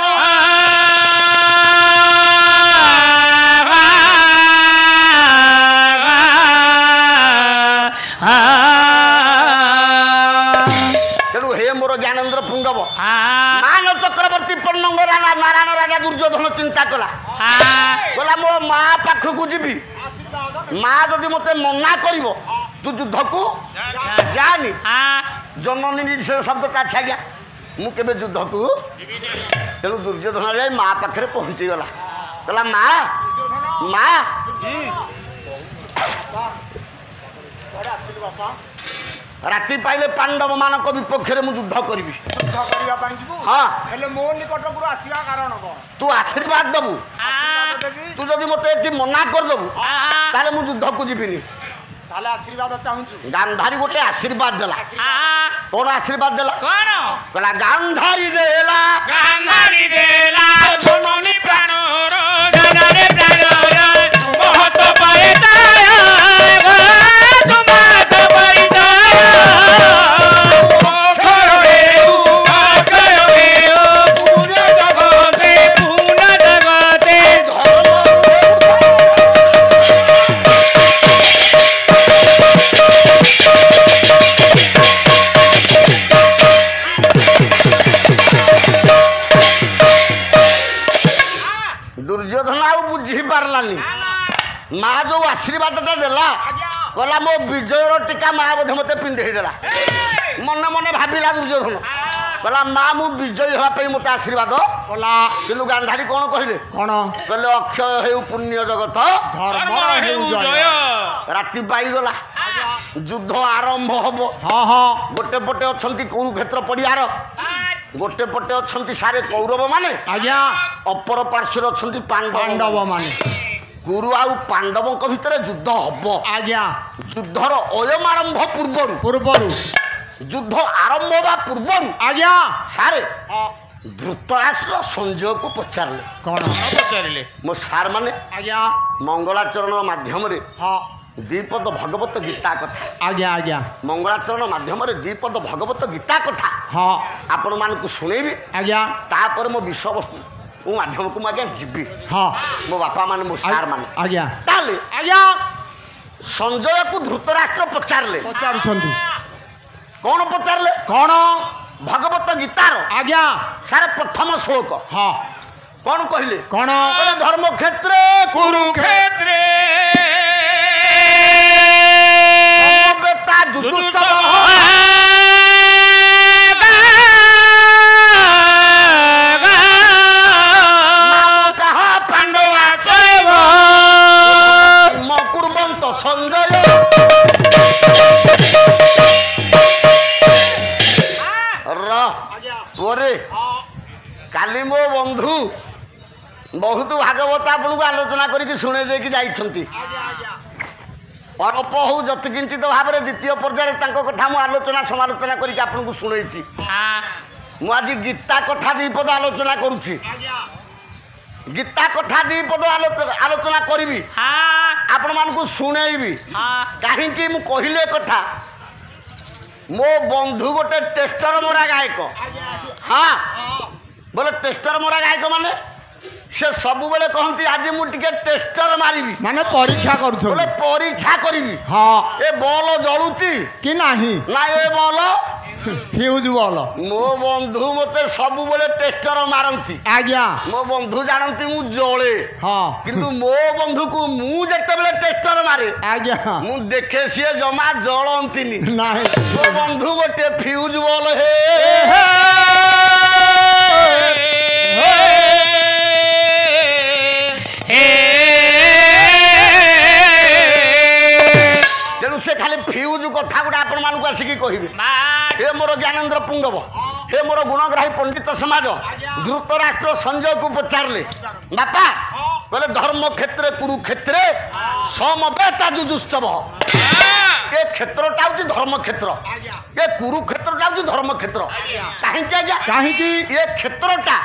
ତେଣୁ ହେ ମୋର ଜ୍ଞାନେନ୍ଦ୍ର ପୁଙ୍ଗବ, ମାନ ଚକ୍ରବର୍ତ୍ତୀ ପର୍ଣ୍ଣଙ୍ଗ ନାରାୟଣ ରାଜା ଦୁର୍ଯ୍ୟୋଧନ ଚିନ୍ତା କଲା, କହିଲା ମୋ ମା ପାଖକୁ ଯିବି, ମା ଯଦି ମତେ ମନା କରିବ ତୁ ଯୁଦ୍ଧକୁ ଯାନି। ଜନନୀ ନିଷେଧ ଶବ୍ଦଟା ଅଛି ଆଜ୍ଞା, ମୁଁ କେବେ ଯୁଦ୍ଧକୁ। ତେଣୁ ଦୁର୍ଯ୍ୟୋଧନ ଯାଇ ମା ପାଖରେ ପହଞ୍ଚିଗଲା, କହିଲା ମା ରାତି ପାଇଲେ ପାଣ୍ଡବ ମାନଙ୍କ ବିପକ୍ଷରେ ମୁଁ ଯୁଦ୍ଧ କରିବି। ହଁ, ହେଲେ ମୋ ନିକଟକୁ ଆସିବା କାରଣ କଣ? ତୁ ଆଶୀର୍ବାଦ ଦବୁ। ତୁ ଯଦି ମତେ ଏଠି ମନା କରିଦେବୁ ତାହେଲେ ମୁଁ ଯୁଦ୍ଧକୁ ଯିବିନି। ତାହେଲେ ଆଶୀର୍ବାଦ ଚାହୁଁଛୁ? ଗାନ୍ଧାରୀ ଗୋଟେ ଆଶୀର୍ବାଦ ଦେଲା। କଣ ଆଶୀର୍ବାଦ ଦେଲା? କଣ କହିଲା ଗାନ୍ଧାରୀ ଦେଲା ଜନନୀ ପ୍ରାଣର ଜନରେ ପ୍ରାଣର ମହତ ପରେ ତା ମା ଯୋଉ ଆଶୀର୍ବାଦଟା ଦେଲା କହିଲା ମୋ ବିଜୟର ଟୀକା ମା ବୋଧେ ମତେ ପିନ୍ଧେଇ ଦେଲା। ମନେ ମନେ ଭାବିଲା ଦୁର୍ଯ୍ୟୋଧନ କହିଲା ମା ମୁଁ ବିଜୟୀ ହେବା ପାଇଁ ମତେ ଆଶୀର୍ବାଦ କଲା। କିନ୍ତୁ ଗାନ୍ଧାରୀ କ'ଣ କହିଲେ? କ'ଣ କହିଲେ ଅକ୍ଷୟ ହେଉ ପୁଣ୍ୟ ଜଗତ ଧର୍ମର ହେଉ ଜୟ। ରାତି ପାଇଗଲା, ଯୁଦ୍ଧ ଆରମ୍ଭ ହବ। ହଁ ହଁ ଗୋଟେ ପଟେ ଅଛନ୍ତି କୁରୁକ୍ଷେତ୍ର ପଡ଼ିଆର, ଗୋଟେ ପଟେ ଅଛନ୍ତି ସାରେ କୌରବ ମାନେ, ଆଜ୍ଞା ଅପର ପାର୍ଶ୍ୱରେ ଅଛନ୍ତି ପାଣ୍ଡବ ମାନେ। କୁରୁ ଆଉ ପାଣ୍ଡବଙ୍କ ଭିତରେ ଯୁଦ୍ଧ ହବ। ଆଜ୍ଞା ଯୁଦ୍ଧର ଅୟମାରମ୍ଭ ପୂର୍ବରୁ ଯୁଦ୍ଧ ଆରମ୍ଭ ହେବା ପୂର୍ବରୁ ଆଜ୍ଞା ସାରେ ଧୃତରାଷ୍ଟ୍ର ସଞ୍ଜୟକୁ ପଚାରିଲେ କ'ଣ ପଚାରିଲେ ମୋ ସାର୍ ମାନେ ଆଜ୍ଞା ମଙ୍ଗଳାଚରଣ ମାଧ୍ୟମରେ ହଁ ଦ୍ୱିପଦ ଭଗବତ ଗୀତା କଥା, ଆଜ୍ଞା ଆଜ୍ଞା ମଙ୍ଗଳାଚରଣ ମାଧ୍ୟମରେ ଦ୍ୱିପଦ ଭଗବତ ଗୀତା କଥା ହଁ ଆପଣମାନଙ୍କୁ ଶୁଣେଇବି। ଆଜ୍ଞା ତାପରେ ମୋ ବିଷୟବସ୍ତୁ ମୋ ମାଧ୍ୟମକୁ ମୁଁ ଆଜ୍ଞା ଯିବି। ହଁ ମୋ ବାପା ମାନେ ମୋ ସାର୍ ମାନେ ଆଜ୍ଞା ତାହେଲେ ଆଜ୍ଞା ସଞ୍ଜୟକୁ ଧୃତରାଷ୍ଟ୍ର ପଚାରିଲେ। ପଚାରୁଛନ୍ତି କ'ଣ ପଚାରିଲେ? କ'ଣ ଭଗବତ ଗୀତାର ଆଜ୍ଞା ସାର୍ ପ୍ରଥମ ଶ୍ଲୋକ ହଁ କ'ଣ କହିଲେ? କ'ଣ କହିଲେ ଧର୍ମକ୍ଷେତ୍ରେ କୁରୁକ୍ଷେତ୍ରେ ସମବେତା ଯୁଯୁତ୍ସବ ନାମକଃ ପାଣ୍ଡବା ଚୈବ ମ କୁର୍ବନ୍ତ ସଞ୍ଜୟ। ପରେ କାଲି ମୋ ବନ୍ଧୁ ବହୁତ ଭାଗବତ ଆପଣଙ୍କୁ ଆଲୋଚନା କରିକି ଶୁଣେଇ ଦେଇକି ଯାଇଛନ୍ତି। ଅଳ୍ପ ହଉ ଯତିକିଞ୍ଚିତ ଭାବରେ ଦ୍ୱିତୀୟ ପର୍ଯ୍ୟାୟରେ ତାଙ୍କ କଥା ମୁଁ ଆଲୋଚନା ସମାଲୋଚନା କରିକି ଆପଣଙ୍କୁ ଶୁଣେଇଛି। ମୁଁ ଆଜି ଗୀତା କଥା ଦୁଇପଦ ଆଲୋଚନା କରୁଛି। ଗୀତା କଥା ଦୁଇପଦ ଆଲୋଚନା କରିବି, ଆପଣମାନଙ୍କୁ ଶୁଣେଇବି। କାହିଁକି ମୁଁ କହିଲି ଏ କଥା? ମୋ ବନ୍ଧୁ ଗୋଟେ ଟେଷ୍ଟର ମରା ଗାୟକ। ହଁ ବୋଲେ ଟେଷ୍ଟର ମରା ଗାୟକ ମାନେ ସେ ସବୁବେଳେ କହନ୍ତି ଆଜି ମୁଁ ଟିକେ ଟେଷ୍ଟର ମାରିବି, ମାନେ ପରୀକ୍ଷା ବୋଲେ କରୁଛନ୍ତି ପରୀକ୍ଷା କରିବି ହଁ ଏ ବଲ ଜଳୁଛି କି ନାହିଁ ନା ଏ ବଲ। ଫ୍ୟୁଜ୍ ବଲ ମୋ ବନ୍ଧୁ ମତେ ସବୁବେଳେ ଟେଷ୍ଟର ମାରନ୍ତି। ଆଜ୍ଞା ମୋ ବନ୍ଧୁ ଜାଣନ୍ତି ମୁଁ ଜଳେ, ହଁ କିନ୍ତୁ ମୋ ବନ୍ଧୁକୁ ମୁଁ ଯେତେବେଳେ ଟେଷ୍ଟର ମାରେ ଆଜ୍ଞା ମୁଁ ଦେଖେ ସିଏ ଜମା ଜଳନ୍ତିନି। ନାହିଁ ମୋ ବନ୍ଧୁ ଗୋଟେ ଫ୍ୟୁଜ୍ ବଲ ହେ ତେଣୁ ସେ ଖାଲି ଫ୍ୟୁଜ୍ କଥା ଗୁଡ଼ା ଆପଣମାନଙ୍କୁ ଆସିକି କହିବେ। ହେ ମୋର ଜ୍ଞାନେନ୍ଦ୍ର ପୁଙ୍ଗବ, ହେ ମୋର ଗୁଣଗ୍ରାହୀ ପଣ୍ଡିତ ସମାଜ, ଧୃତରାଷ୍ଟ୍ର ସଞ୍ଜୟକୁ ପଚାରିଲେ ବାପା କହିଲେ ଧର୍ମକ୍ଷେତ୍ରେ କୁରୁକ୍ଷେତ୍ରେ ସମବେତା ଯୁଯୁତ୍ସବ। ଏ କ୍ଷେତ୍ରଟା ହେଉଛି ଧର୍ମକ୍ଷେତ୍ର, ଏ କୁରୁକ୍ଷେତ୍ରଟା ହେଉଛି ଧର୍ମକ୍ଷେତ୍ର। କାହିଁକି ଆଜ୍ଞା? କାହିଁକି ଏ କ୍ଷେତ୍ରଟା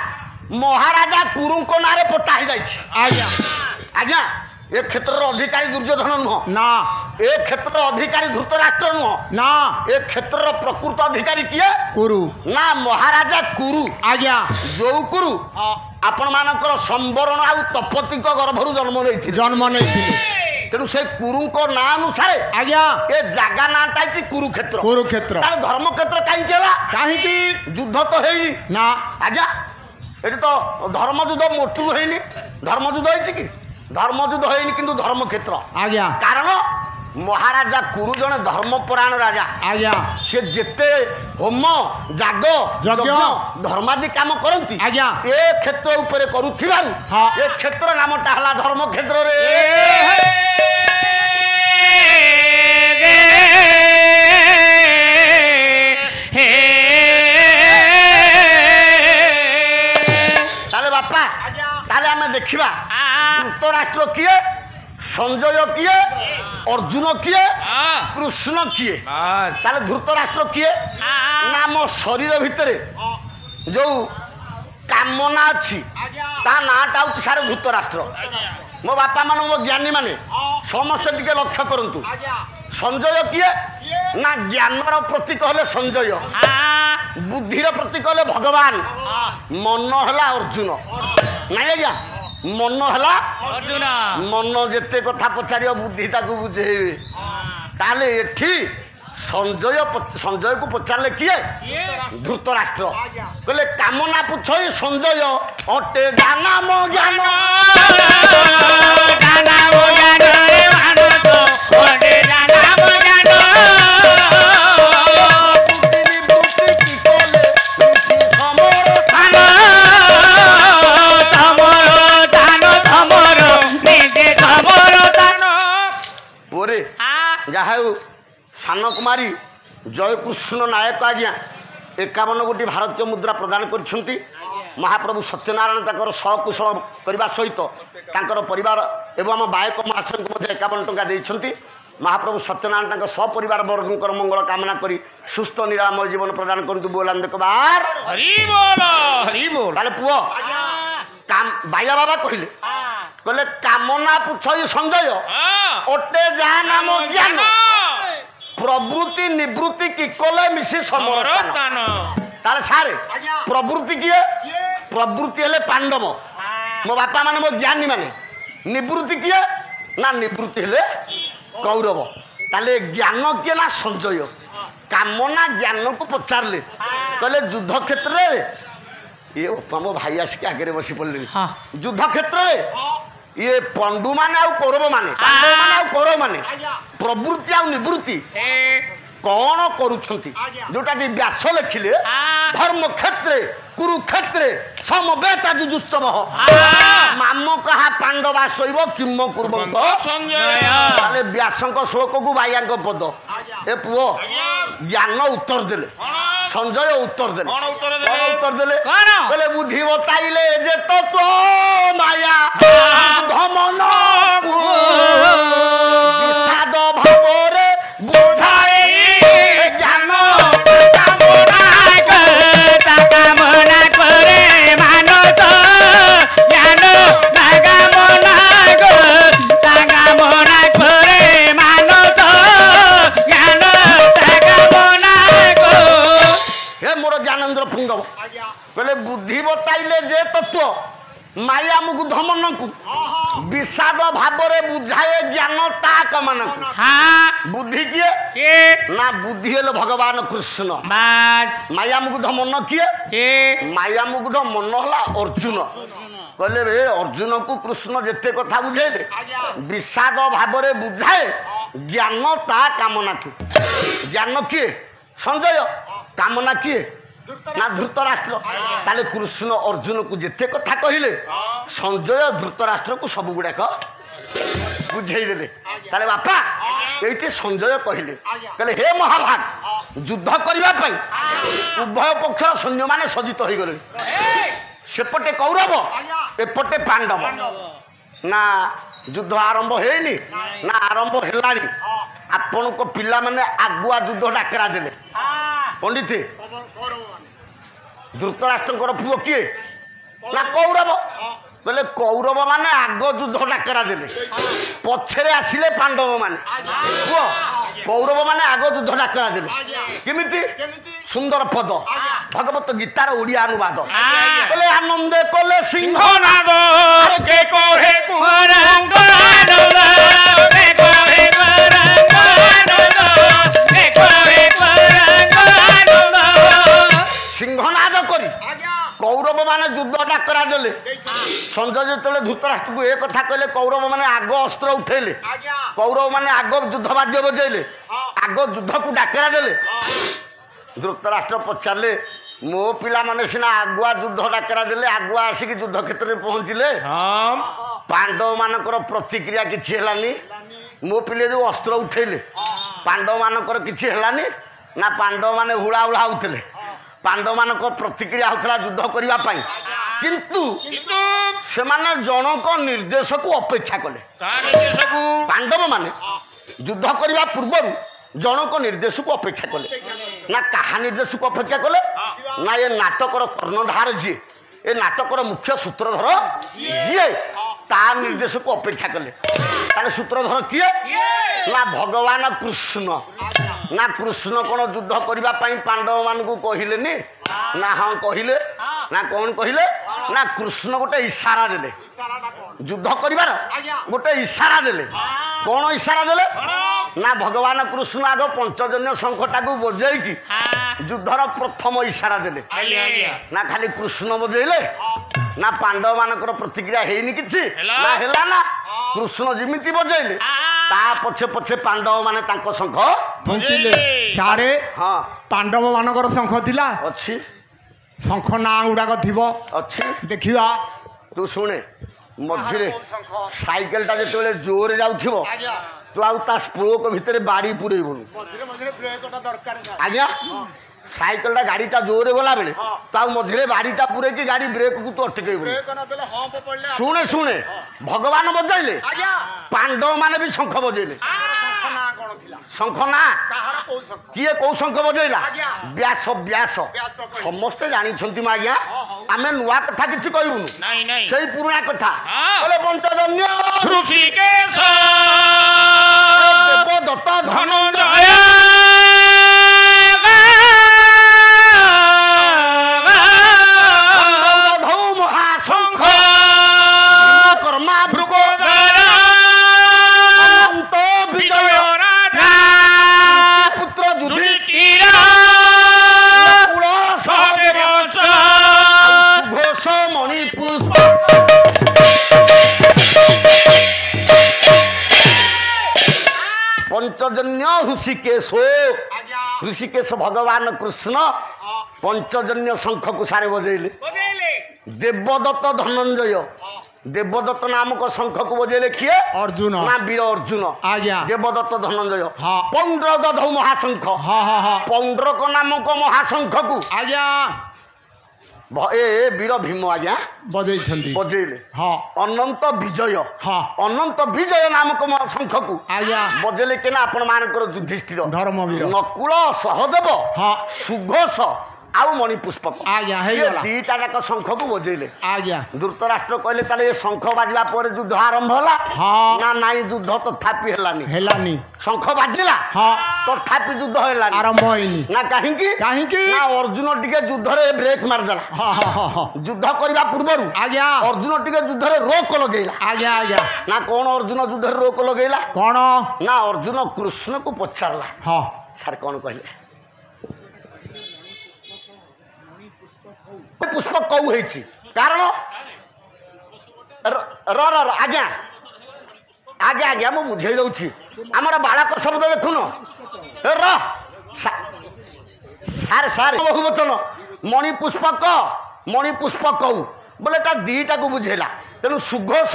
ମହାରାଜା କୁରୁଙ୍କ ନାଁରେ ପୋତା ହେଇଯାଇଛି। ଆଜ୍ଞା ଆଜ୍ଞା ଏ କ୍ଷେତ୍ରର ଅଧିକାରୀ ଦୁର୍ଯ୍ୟୋଧନ ନୁହଁ, ନା ଏ କ୍ଷେତ୍ରର ଅଧିକାରୀ ଧୃତରାଷ୍ଟ୍ର ନୁହଁ, ନା ଏ କ୍ଷେତ୍ରର ପ୍ରକୃତ ଅଧିକାରୀ କିଏ? କୁରୁ ନା ମହାରାଜା କୁରୁ। ଆଜ୍ଞା ଯୋଉ କୁରୁ ଆପଣମାନଙ୍କର ସମ୍ବରଣ ଆଉ ତପତିଙ୍କ ଗର୍ଭରୁ ଜନ୍ମ ନେଇଥିଲେ। ଜନ୍ମ ନେଇଥିଲେ ତେଣୁ ସେ କୁରୁଙ୍କ ନାଁ ଅନୁସାରେ ଆଜ୍ଞା ଏ ଜାଗା ନାଁଟା ହେଇଛି କୁରୁକ୍ଷେତ୍ର। କୁରୁକ୍ଷେତ୍ର ତାହେଲେ ଧର୍ମକ୍ଷେତ୍ର କାହିଁକି ହେଲା? କାହିଁକି ଯୁଦ୍ଧ ତ ହେଇନି ନା ଆଜ୍ଞା, ଏଠି ତ ଧର୍ମଯୁଦ୍ଧ ମୋଟରୁ ହେଇନି। ଧର୍ମଯୁଦ୍ଧ ହେଇଛି କି? ଧର୍ମଯୁଦ୍ଧ ହେଇନି, କିନ୍ତୁ ଧର୍ମକ୍ଷେତ୍ର। ଆଜ୍ଞା କାରଣ ମହାରାଜା କୁରୁ ଜଣେ ଧର୍ମପରାୟଣ ରାଜା। ଆଜ୍ଞା ସେ ଯେତେ ହୋମ ଯାଗ ଯଜ୍ଞ, ଧର୍ମାଦି କାମ କରନ୍ତି ଆଜ୍ଞା ଏ କ୍ଷେତ୍ର ଉପରେ କରୁଥିବାରୁ ହଁ। ଏ କ୍ଷେତ୍ର ନାମଟା ହେଲା ଧର୍ମକ୍ଷେତ୍ରରେ। ତାହେଲେ ବାପା ତାହେଲେ ଆମେ ଦେଖିବା ଧୃତରାଷ୍ଟ୍ର କିଏ, ସଞ୍ଜୟ କିଏ, ଅର୍ଜୁନ କିଏ, କୃଷ୍ଣ କିଏ। ତାହେଲେ ଧୃତରାଷ୍ଟ୍ର କିଏ? ନା ଆମ ଶରୀର ଭିତରେ ଯୋଉ କାମନା ଅଛି ତା ନାଁଟା ହେଉଛି ସାର୍ ଧୃତରାଷ୍ଟ୍ର। ମୋ ବାପା ମାନେ ମୋ ଜ୍ଞାନୀ ମାନେ ସମସ୍ତେ ଟିକେ ଲକ୍ଷ୍ୟ କରନ୍ତୁ। ସଞ୍ଜୟ କିଏ? ନା ଜ୍ଞାନର ପ୍ରତୀକ ହେଲେ ସଞ୍ଜୟ, ବୁଦ୍ଧିର ପ୍ରତୀକ ହେଲେ ଭଗବାନ, ମନ ହେଲା ଅର୍ଜୁନ। ନାଇଁ ଆଜ୍ଞା, ମନ ହେଲା ମନ ଯେତେ କଥା ପଚାରିବ ବୁଦ୍ଧି ତାକୁ ବୁଝେଇବେ। ତାହେଲେ ଏଠି ସଞ୍ଜୟ କୁ ପଚାରିଲେ କିଏ ଧୃତରାଷ୍ଟ୍ର କହିଲେ କାମନା ପୁଛଇ ସଞ୍ଜୟ ଅଟେ ଜ୍ଞାନ ମୋ ଜ୍ଞାନ ଯାହା ହେଉ ସାନ କୁମାରୀ ଜୟକୃଷ୍ଣ ନାୟକ ଆଜ୍ଞା 51 ଗୋଟି ଭାରତୀୟ ମୁଦ୍ରା ପ୍ରଦାନ କରିଛନ୍ତି। ମହାପ୍ରଭୁ ସତ୍ୟନାରାୟଣ ତାଙ୍କର ସକୁଶଳ କରିବା ସହିତ ତାଙ୍କର ପରିବାର ଏବଂ ଆମ ବାୟକ ମହାଶୟଙ୍କୁ ମଧ୍ୟ 51 ଟଙ୍କା ଦେଇଛନ୍ତି। ମହାପ୍ରଭୁ ସତ୍ୟନାରାୟଣ ତାଙ୍କ ସପରିବାର ବର୍ଗଙ୍କର ମଙ୍ଗଳ କାମନା କରି ସୁସ୍ଥ ନିରାମୟ ଜୀବନ ପ୍ରଦାନ କରନ୍ତୁ। ବୋଲାନ ଦେଖବାର ତାହେଲେ ପୁଅ ବାୟା ବାବା କହିଲେ କାମନା ପୁଛଇ ସଞ୍ଜୟ ଅଟେ ଯାହା ନାମ ଜ୍ଞାନ ପ୍ରବୃତ୍ତି ନିବୃତ୍ତି କି କଲେ ମିଶି ସମରସ୍ଥାନ। ତାହେଲେ ସାରେ ପ୍ରବୃତ୍ତି କିଏ ପ୍ରବୃତ୍ତି ହେଲେ ପାଣ୍ଡବ ମୋ ବାପା ମାନେ ମୋ ଜ୍ଞାନୀ ମାନେ ନିବୃତ୍ତି କିଏ ନା ନିବୃତ୍ତି ହେଲେ କୌରବ। ତାହେଲେ ଜ୍ଞାନ କିଏ ନା ସଞ୍ଜୟ। କାମନା ଜ୍ଞାନକୁ ପଚାରିଲେ କହିଲେ ଯୁଦ୍ଧ କ୍ଷେତ୍ରରେ ଇଏ ମୋ ଭାଇ ଆସିକି ଆଗରେ ବସି ପଡ଼ିଲେଣି। ଯୁଦ୍ଧ କ୍ଷେତ୍ରରେ ଇଏ ପଣ୍ଡୁ ମାନେ ଆଉ କୌରବ ମାନେ ପ୍ରବୃତ୍ତି ଆଉ ନିବୃତ୍ତି କଣ କରୁଛନ୍ତି ଯୋଉଟା କି ବ୍ୟାସ ଲେଖିଲେ ଧର୍ମ କ୍ଷେତ୍ରେ କୁରୁକ୍ଷେତ୍ରେ ସମବେତ ଯୁଯୁତ୍ସବ ମାମ କାହା ପାଣ୍ଡବା ଶୈବ କିମ କୁର୍ବନ୍ତ। ତାହେଲେ ବ୍ୟାସଙ୍କ ଶ୍ଲୋକକୁ ବାୟାଙ୍କ ପଦ ଏ ପୁଅ ଜ୍ଞାନ ଉତ୍ତର ଦେଲେ ସଞ୍ଜୟ ଉତ୍ତର ଦେଲେ ଉତ୍ତର ଦେଲେ କହିଲେ ବୁଦ୍ଧି ବତାଇଲେ ଯେ ତତ୍ଵ ମାୟା ଧମନ ବିଷାଦ ଭାବରେ ବୁଝାଏ ଜ୍ଞାନ କାମନା করে ମାନସ ଜ୍ଞାନ କାମନା করে ମାନସ ଜ୍ଞାନ କାମନା ହେ ମୋର ଜ୍ଞାନେନ୍ଦ୍ର ପୁଙ୍ଗବ କହିଲେ ବୁଦ୍ଧି ବତାଇଲେ ଯେ ତତ୍ଵ ମାୟା ମୁକୁ ଧମନକୁ ବିଷାଦ ଭାବରେ ବୁଝାଏ ଜ୍ଞାନ ତା କମାନକୁ। ବୁଦ୍ଧି କିଏ ନା ବୁଦ୍ଧି ହେଲେ ଭଗବାନ କୃଷ୍ଣ। ମାୟା ମୁଗ୍ଧ ମନ କିଏ ମାୟା ମୁଗ୍ଧ ମନ ହେଲା ଅର୍ଜୁନ। କହିଲେ ରେ ଅର୍ଜୁନକୁ କୃଷ୍ଣ ଯେତେ କଥା ବୁଝେଇଲେ ବିଷାଦ ଭାବରେ ବୁଝାଏ ଜ୍ଞାନ ତା କାମନାକୁ। ଜ୍ଞାନ କିଏ ସଞ୍ଜୟ କାମନା କିଏ ନା ଧୃତରାଷ୍ଟ୍ର। ତାହେଲେ କୃଷ୍ଣ ଅର୍ଜୁନକୁ ଯେତେ କଥା କହିଲେ ସଞ୍ଜୟ ଧୃତରାଷ୍ଟ୍ରକୁ ସବୁ ଗୁଡାକ ବୁଝେଇ ଦେଲେ। ତାହେଲେ ବାପା ଏଇଠି ସଞ୍ଜୟ କହିଲେ ହେ ମହାଭାଗ ଯୁଦ୍ଧ କରିବା ପାଇଁ ଉଭୟ ପକ୍ଷର ସୈନ୍ୟମାନେ ସଜ୍ଜିତ ହୋଇଗଲେଣି। ସେପଟେ କୌରବ ଏପଟେ ପାଣ୍ଡବ। ନା ଯୁଦ୍ଧ ଆରମ୍ଭ ହେଇନି ନା ଆରମ୍ଭ ହେଲାଣି। ଆପଣଙ୍କ ପିଲାମାନେ ଆଗୁଆ ଯୁଦ୍ଧ ଡାକରା ଦେଲେ। ପଣ୍ଡିତ ଧୃତରାଷ୍ଟ୍ରଙ୍କର ପୁଅ କିଏ ନା କୌରବ। ବୋଲେ କୌରବ ମାନେ ଆଗ ଯୁଦ୍ଧ ଡାକରା ଦେଲେ ପଛରେ ଆସିଲେ ପାଣ୍ଡବ ମାନେ। କୁହ କୌରବ ମାନେ ଆଗ ଯୁଦ୍ଧ ଡାକରା ଦେଲେ କେମିତି ସୁନ୍ଦର ପଦ ଭଗବତ ଗୀତାର ଓଡ଼ିଆ ଅନୁବାଦ ବୋଲେ ଆନନ୍ଦେ କଲେ ସିଂହନାଦ ସିଂହନାଦ କରି କୌରବ ମାନେ ଯୁଦ୍ଧ ଡାକରା ଦେଲେ। ସଞ୍ଜୟ ଯେତେବେଳେ ଧୃତରାଷ୍ଟ୍ରକୁ ଏ କଥା କହିଲେ କୌରବ ମାନେ ଆଗ ଅସ୍ତ୍ର ଉଠେଇଲେ କୌରବ ମାନେ ଆଗ ଯୁଦ୍ଧ ବାଦ୍ୟ ବଜେଇଲେ ଆଗ ଯୁଦ୍ଧକୁ ଡାକରା ଦେଲେ। ଧୃତରାଷ୍ଟ୍ର ପଚାରିଲେ ମୋ ପିଲାମାନେ ସିନା ଆଗୁଆ ଯୁଦ୍ଧ ଡାକରା ଦେଲେ ଆଗୁଆ ଆସିକି ଯୁଦ୍ଧ କ୍ଷେତ୍ରରେ ପହଞ୍ଚିଲେ ପାଣ୍ଡବ ମାନଙ୍କର ପ୍ରତିକ୍ରିୟା କିଛି ହେଲାନି। ମୋ ପିଲେ ଯୋଉ ଅସ୍ତ୍ର ଉଠେଇଲେ ପାଣ୍ଡବ ମାନଙ୍କର କିଛି ହେଲାନି ନା ପାଣ୍ଡବ ମାନେ ହୁଳା ହୁଳା ହଉଥିଲେ। ପାଣ୍ଡବ ମାନଙ୍କ ପ୍ରତିକ୍ରିୟା ହଉଥିଲା ଯୁଦ୍ଧ କରିବା ପାଇଁ କିନ୍ତୁ ସେମାନେ ଜଣଙ୍କ ନିର୍ଦ୍ଦେଶକୁ ଅପେକ୍ଷା କଲେ। ପାଣ୍ଡବ ମାନେ ଯୁଦ୍ଧ କରିବା ପୂର୍ବରୁ ଜଣଙ୍କ ନିର୍ଦ୍ଦେଶକୁ ଅପେକ୍ଷା କଲେ। ନା କାହା ନିର୍ଦ୍ଦେଶକୁ ଅପେକ୍ଷା କଲେ ନା ଏ ନାଟକର କର୍ଣ୍ଣଧାର ଯିଏ ଏ ନାଟକର ମୁଖ୍ୟ ସୂତ୍ରଧର ଯିଏ ତା ନିର୍ଦ୍ଦେଶକୁ ଅପେକ୍ଷା କଲେ। ତାହେଲେ ସୂତ୍ରଧର କିଏ ନା ଭଗବାନ କୃଷ୍ଣ। ନା କୃଷ୍ଣ କ'ଣ ଯୁଦ୍ଧ କରିବା ପାଇଁ ପାଣ୍ଡବ ମାନଙ୍କୁ କହିଲେନି ନା ହଁ କହିଲେ ନା କ'ଣ କହିଲେ ନା କୃଷ୍ଣ ଗୋଟେ ଇସାରା ଦେଲେ ଯୁଦ୍ଧ କରିବାର ଗୋଟେ ଇସାରା ଦେଲେ। କ'ଣ ଇସାରା ଦେଲେ ନା ଭଗବାନ କୃଷ୍ଣ ଆଗ ପଞ୍ଚଜନ୍ୟ ଶଙ୍ଖଟାକୁ ବଜେଇକି ଯୁଦ୍ଧର ପ୍ରଥମ ଇଶାରା ଦେଲେ। ନା ଖାଲି କୃଷ୍ଣ ବଜେଇଲେ ନା ପାଣ୍ଡବ ମାନଙ୍କର ପ୍ରତିକ୍ରିୟା ହେଇନି କିଛି ନା ହେଲା ନା କୃଷ୍ଣ ଯେମିତି ବଜେଇଲେ ତା ପଛେ ପଛେ ପାଣ୍ଡବ ମାନେ ତାଙ୍କ ଶଙ୍ଖ ଫୁଙ୍କିଲେ। ସାରେ ହଁ ପାଣ୍ଡବ ମାନଙ୍କର ଶଙ୍ଖ ଥିଲା। ଅଛି ଶଙ୍ଖ ନାଁ ଗୁଡାକ ଥିବ ଅଛି ଦେଖିବା। ତୁ ଶୁଣେ ମଝିରେ ସାଇକେଲଟା ଯେତେବେଳେ ଜୋରରେ ଯାଉଥିବ ତୁ ଆଉ ତା ସ୍ପୋକ ଭିତରେ ବାଡ଼ି ପୁରେଇବୁନୁ। ଆଜ୍ଞା ସାଇକେଲଟା ଗାଡ଼ିଟା ଜୋରରେ ଗଲା ବେଳେ ତୁ ଆଉ ମଝିରେ ବାଡ଼ିଟା ପୁରେଇକି ଗାଡ଼ି ବ୍ରେକକୁ ତୁ ଅଟକେଇବୁନୁ। ଶୁଣେ ଶୁଣେ ଭଗବାନ ବଜାଇଲେ ପାଣ୍ଡବ ମାନେ ବି ଶଙ୍ଖ ବଜେଇଲେ। ଶଙ୍ଖ ନା କିଏ କୋଉ ଶଙ୍ଖ ବଜେଇଲା? ବ୍ୟାସ ବ୍ୟାସ ସମସ୍ତେ ଜାଣିଛନ୍ତି ମା ଆଜ୍ଞା। ଆମେ ନୂଆ କଥା କିଛି କହିବୁନୁ ସେଇ ପୁରୁଣା କଥା। ବୋଲେ ପଞ୍ଚଜନ୍ୟ ଋଷିକେଶ ଦେବଦତ୍ତ ଧନଞ୍ଜୟ ଧନଧୌ ମହାଶଙ୍ଖ କର୍ମା ଭୃଗୋଦର ଅନନ୍ତ ବିଜୟ ରାଜା ପୁତ୍ର ଯୁଧି ଯୁଧିଷ୍ଠିର କୁଳ ସହଦେବ ଘୋଷ ମଣି ପୁଷ୍ପ ପଞ୍ଚଜନ୍ୟ ଋଷିକେଶ ଋଷିକେଶ ଭଗବାନ କୃଷ୍ଣ ପଞ୍ଚଜନ୍ୟ ଶଙ୍ଖକୁ ସାରେ ବଜେଇଲେ। ଦେବଦତ୍ତ ଧନଞ୍ଜୟ ଦେବଦତ୍ତ ନାମକ ଶଙ୍ଖକୁ ବଜେଇଲେ କିଏ? ଅର୍ଜୁନ ନା ବୀର ଅର୍ଜୁନ। ଆଜ୍ଞା ଦେବଦତ୍ତ ଧନଞ୍ଜୟ ହଁ। ପୌଣ୍ଡ୍ରଦଧୌ ମହାଶଙ୍ଖ ହଁ ହଁ ହଁ ପୌଣ୍ଡ୍ରକ ନାମକ ମହାଶଙ୍ଖକୁ ଆଜ୍ଞା ବୀର ଭୀମ ଆଜ୍ଞା ବଜେଇଛନ୍ତି। ବଜେଇଲେ। ହଁ ଅନନ୍ତ ବିଜୟ ହଁ ଅନନ୍ତ ବିଜୟ ନାମକ ଶଙ୍ଖକୁ ଆଜ୍ଞା ବଜେଇଲେ କେନା ଆପଣ ମାନଙ୍କର ଯୁଧିଷ୍ଠିର ଧର୍ମବୀର ନକୁଳ ସହଦେବ ହଁ ସୁଘୋଷ ଆଉ ମଣିପୁଷ୍ପକ ଆଜ୍ଞା ହେଇଗଲା। ଦିଟା ଯାକ ଶଙ୍ଖକୁ ବଜେଇଲେ। ଆଜ୍ଞା ଧୃତରାଷ୍ଟ୍ର କହିଲେ ତାହେଲେ ଏ ଶଙ୍ଖ ବାଜିବା ପରେ ଯୁଦ୍ଧ ଆରମ୍ଭ ହେଲା ହଁ ନା ନାଇଁ ଯୁଦ୍ଧ ତଥାପି ହେଲାନି। ହେଲାନି। ଶଙ୍ଖ ବାଜିଲା ହଁ ତଥାପି ଯୁଦ୍ଧ ହେଲାନି। ଆରମ୍ଭ ହେଇନି। ନା କାହିଁକି କାହିଁକି? ନା ଅର୍ଜୁନ ଟିକେ ଯୁଦ୍ଧରେ ବ୍ରେକ୍ ମାରିଦେଲା। ହଁ ହଁ ହଁ ହଁ ଯୁଦ୍ଧ କରିବା ପୂର୍ବରୁ ଆଜ୍ଞା ଅର୍ଜୁନ ଟିକେ ଯୁଦ୍ଧରେ ରୋକ ଲଗେଇଲା। ଆଜ୍ଞା ଆଜ୍ଞା ନା କଣ ଅର୍ଜୁନ ଯୁଦ୍ଧରେ ରୋକ ଲଗେଇଲା? କଣ? ନା ଅର୍ଜୁନ କୃଷ୍ଣକୁ ପଚାରିଲା ହଁ ସାର୍ କଣ କହିଲେ ପୁଷ୍ପ କଉ ହେଇଛି କାରଣ ଆଜ୍ଞା ଆଜ୍ଞା ଆଜ୍ଞା ମୁଁ ବୁଝେଇ ଦଉଛି। ଆମର ବାଳକ ଶବ୍ଦ ଦେଖୁନ ସାର୍ ସାର୍ ବହୁବଚନ ମଣିପୁଷ୍ପ କଉ ବୋଲେ ତା ଦିଟାକୁ ବୁଝେଇଲା। ତେଣୁ ସୁଘୋଷ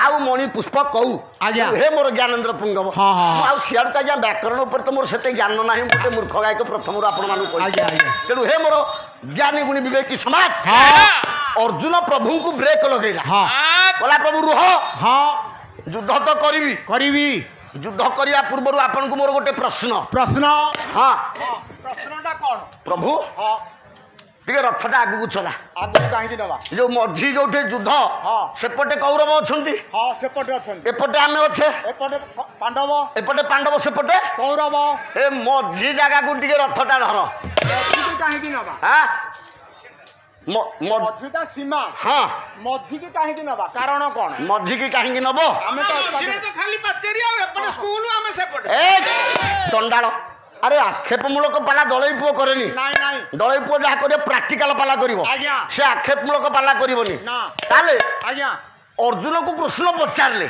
ଆଉ ମଣିପୁଷ୍ପ କଉ ଆଜ୍ଞା ହେ ମୋର ଜ୍ଞାନେନ୍ଦ୍ର ପୁଙ୍ଗବ। ହଁ ହଁ ମୁଁ ଆଉ ସିଆଡ଼କୁ ଆଜ୍ଞା ବ୍ୟାକରଣ ଉପରେ ତ ମୋର ସେତେ ଜ୍ଞାନ ନାହିଁ। ମୁଁ ଗୋଟେ ମୂର୍ଖ ଗାୟକ ପ୍ରଥମରୁ ଆପଣମାନଙ୍କୁ କହିବି। ଆଜ୍ଞା ଆଜ୍ଞା ତେଣୁ ହେ ମୋର ଜ୍ଞାନୀ ଗୁଣୀ ବିବେକୀ ସମାଜ ଅର୍ଜୁନ ପ୍ରଭୁଙ୍କୁ ବ୍ରେକ୍ ଲଗେଇଲା। ହଁ କହିଲା ପ୍ରଭୁ ରୁହ ହଁ ଯୁଦ୍ଧ ତ କରିବି। କରିବି। ଯୁଦ୍ଧ କରିବା ପୂର୍ବରୁ ଆପଣଙ୍କୁ ମୋର ଗୋଟେ ପ୍ରଶ୍ନ। ପ୍ରଶ୍ନ ହଁ ପ୍ରଶ୍ନଟା କଣ? ପ୍ରଭୁ ହଁ ଟିକେ ରଥଟା ଆଗକୁ ଚଲା। ଆଗକୁ କାହିଁକି ନେବା? ଯୋଉ ମଝି ଯୋଉଠି ଯୁଦ୍ଧ ସେପଟେ କୌରବ ଅଛନ୍ତି ହଁ ସେପଟେ ଅଛନ୍ତି। ଏପଟେ ଆମେ ଅଛେ। ଏପଟେ ପାଣ୍ଡବ ଏପଟେ ପାଣ୍ଡବ ସେପଟେ କୌରବ। ଏ ମଝି ଜାଗାକୁ ଟିକେ ରଥଟା ଧର। ମଝିକି କାହିଁକି ନେବା? ମଝିଟା ସୀମା। ହଁ ମଝିକି କାହିଁକି ନେବା? କାରଣ କଣ? ମଝିକି କାହିଁକି ନବ? ଆମେ ତ ଖାଲି ପାଚେରୀ ଆଉ ଏପଟେ ସ୍କୁଲ ଆମେ ସେପଟେ ଏ ଚଣ୍ଡାଳ ଆରେ ଆକ୍ଷେପମୂଳକ ପାଲା ଦଳେଇ ପୁଅ କରେନି। ନାଇଁ ନାଇଁ ଦଳେଇ ପୁଅ ଯାହା କରିବ ପ୍ରାକ୍ଟିକାଲ ପାଲା କରିବ। ଆଜ୍ଞା ସେ ଆକ୍ଷେପମୂଳକ ପାଲା କରିବନି। ନା ତାହେଲେ ଆଜ୍ଞା ଅର୍ଜୁନକୁ କୃଷ୍ଣ ପଚାରିଲେ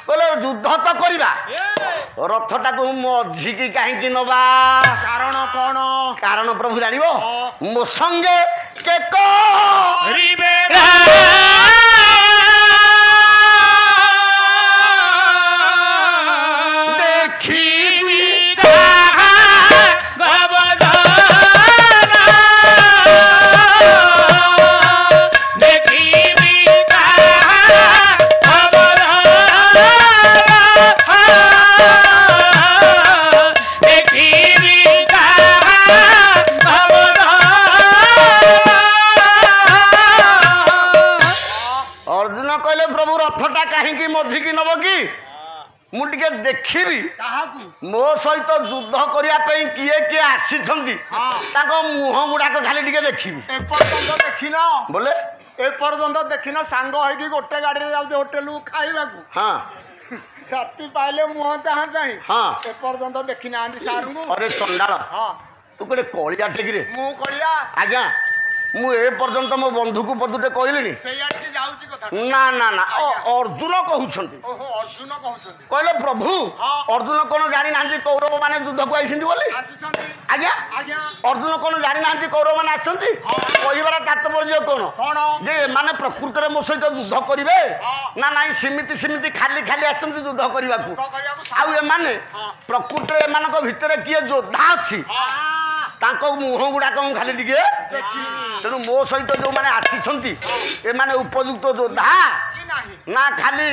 କହିଲେ ଯୁଦ୍ଧ ତ କରିବା ରଥଟାକୁ ମଝିକି କାହିଁକି ନବା? କାରଣ କଣ? କାରଣ ପ୍ରଭୁ ଜାଣିବ। ମୋ ସଙ୍ଗେ କେକ ଦେଖିବି ଅର୍ଜୁନ କହିଲେ ପ୍ରଭୁ ରଥଟା କାହିଁକି ମଝିକି ନବ କି? ମୁଁ ଟିକେ ଦେଖିବି କାହାକୁ? ମୋ ସହିତ ଯୁଦ୍ଧ କରିବା ପାଇଁ କିଏ କିଏ ଆସିଛନ୍ତି ତାଙ୍କ ମୁହଁ ଗୁଡାକ ଖାଲି ଟିକେ ଦେଖିବି। ଏପର୍ଯ୍ୟନ୍ତ ଦେଖିନ? ବୋଲେ ଏପର୍ଯ୍ୟନ୍ତ ଦେଖିନ ସାଙ୍ଗ ହେଇକି ଗୋଟେ ଗାଡିରେ ଯାଉଛେ ହୋଟେଲକୁ ଖାଇବାକୁ। ହଁ ରାତି ପାଇଲେ ମୁହଁ ଚାହାଁ ଚାହିଁ ହଁ ଏପର୍ଯ୍ୟନ୍ତ ଦେଖି ନାହାନ୍ତି ସାରଙ୍କୁ। ଅରେ ଚଣ୍ଡାଳ ହଁ ତୁ ଗୋଟେ କଳିଆ ଟେକିରେ ମୁଁ କଳିଆ ଆଜ୍ଞା ମୁଁ ଏ ପର୍ଯ୍ୟନ୍ତ ମୋ ବନ୍ଧୁକୁ ପଦୁଟେ କହିଲିଣି ସେଇଆଡ଼ିକି ଯାଉଛି କଥା। ନା ନା ନା ଅର୍ଜୁନ କହୁଛନ୍ତି ଓହୋ ଅର୍ଜୁନ କହୁଛନ୍ତି। କହିଲେ ପ୍ରଭୁ ହଁ। ଅର୍ଜୁନ କଣ ଜାଣିନାହାନ୍ତି କୌରବ ମାନେ ଯୁଦ୍ଧକୁ ଆଇଛନ୍ତି ବୋଲି ଆସିଛନ୍ତି ଆଜ୍ଞା ଆଜ୍ଞା ଅର୍ଜୁନ କଣ ଜାଣିନାହାନ୍ତି କୌରବ ମାନେ ଆସିଛନ୍ତି କହିବାର ତାତ୍ପର୍ଯ୍ୟ କଣ କଣ ଯେ ଏମାନେ ପ୍ରକୃତରେ ମୋ ସହିତ ଯୁଦ୍ଧ କରିବେ ହଁ। ନା ନାଇଁ ସେମିତି ସେମିତି ଖାଲି ଖାଲି ଆସିଛନ୍ତି ଯୁଦ୍ଧ କରିବାକୁ ଯୁଦ୍ଧ କରିବାକୁ ଆଉ ଏମାନେ ହଁ। ପ୍ରକୃତରେ ଏମାନଙ୍କ ଭିତରେ କିଏ ଯୋଦ୍ଧା ଅଛି ତାଙ୍କ ମୁହଁ ଗୁଡାକ ମୁଁ ଖାଲି ଟିକେ ତେଣୁ ମୋ ସହିତ ଯୋଉମାନେ ଆସିଛନ୍ତି ଏମାନେ ଉପଯୁକ୍ତ ଯୋଦ୍ଧା କି ନାହିଁ ନା ଖାଲି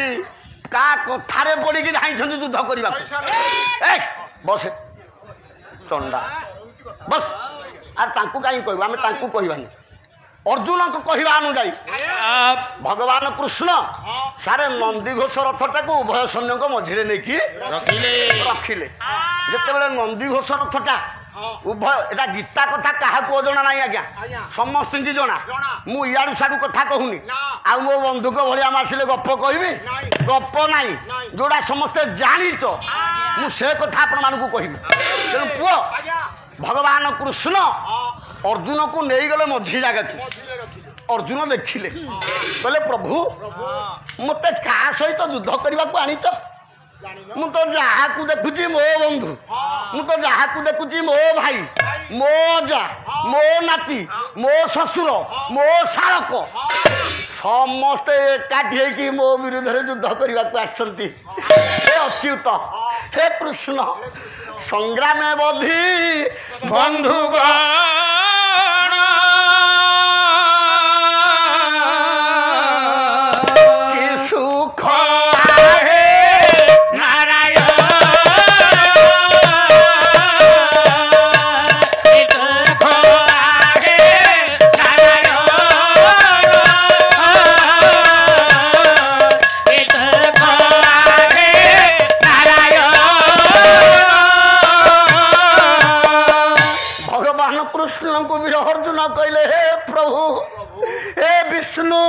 କାହା କଥାରେ ପଡିକି ଧାଇଁଛନ୍ତି ଯୁଦ୍ଧ କରିବାକୁ ପଇସା ନାହିଁ। ଏ ବସେ ଚଣ୍ଡା ବସ ଆରେ ତାଙ୍କୁ କାହିଁକି କହିବୁ ଆମେ ତାଙ୍କୁ କହିବାନି ଅର୍ଜୁନଙ୍କ କହିବା ଅନୁଯାୟୀ ଭଗବାନ କୃଷ୍ଣ ସାରେ ନନ୍ଦିଘୋଷ ରଥଟାକୁ ଉଭୟ ସୈନ୍ୟଙ୍କ ମଝିରେ ନେଇକି ରଖିଲେ ଯେତେବେଳେ ନନ୍ଦିଘୋଷ ରଥଟା ଉଭୟ ଏଟା ଗୀତା କଥା କାହାକୁ ଅଜଣା ନାହିଁ ଆଜ୍ଞା ସମସ୍ତଙ୍କୁ ଜଣା ମୁଁ ଇଆଡୁ ସିଆଡୁ କଥା କହୁନି ଆଉ ମୋ ବନ୍ଧୁଙ୍କ ଭଳିଆ ଆସିଲେ ଗପ କହିବି ଗପ ନାହିଁ ଯୋଉଟା ସମସ୍ତେ ଜାଣିଛ ମୁଁ ସେ କଥା ଆପଣମାନଙ୍କୁ କହିବି ତେଣୁ ପୁଅ ଭଗବାନ କୃଷ୍ଣ ଅର୍ଜୁନକୁ ନେଇଗଲେ ମଝି ଜାଗାକୁ ଅର୍ଜୁନ ଦେଖିଲେ କହିଲେ ପ୍ରଭୁ ମତେ କାହା ସହିତ ଯୁଦ୍ଧ କରିବାକୁ ଆଣିଛ ମୁଁ ତ ଯାହାକୁ ଦେଖୁଛି ମୋ ବନ୍ଧୁ ମୁଁ ତ ଯାହାକୁ ଦେଖୁଛି ମୋ ଭାଇ ମୋ ଅଜା ମୋ ନାତି ମୋ ଶ୍ୱଶୁର ମୋ ଶାଳକ ସମସ୍ତେ ଏକାଠି ହେଇକି ମୋ ବିରୁଦ୍ଧରେ ଯୁଦ୍ଧ କରିବାକୁ ଆସିଛନ୍ତି ହେ ଅଚ୍ୟୁତ ହେ କୃଷ୍ଣ ସଂଗ୍ରାମେ ବଧି ବନ୍ଧୁଗଣ କି ସୁଖ କୃଷ୍ଣଙ୍କୁ ବି ଅର୍ଜୁନ କହିଲେ ହେ ପ୍ରଭୁ ହେ ବିଷ୍ଣୁ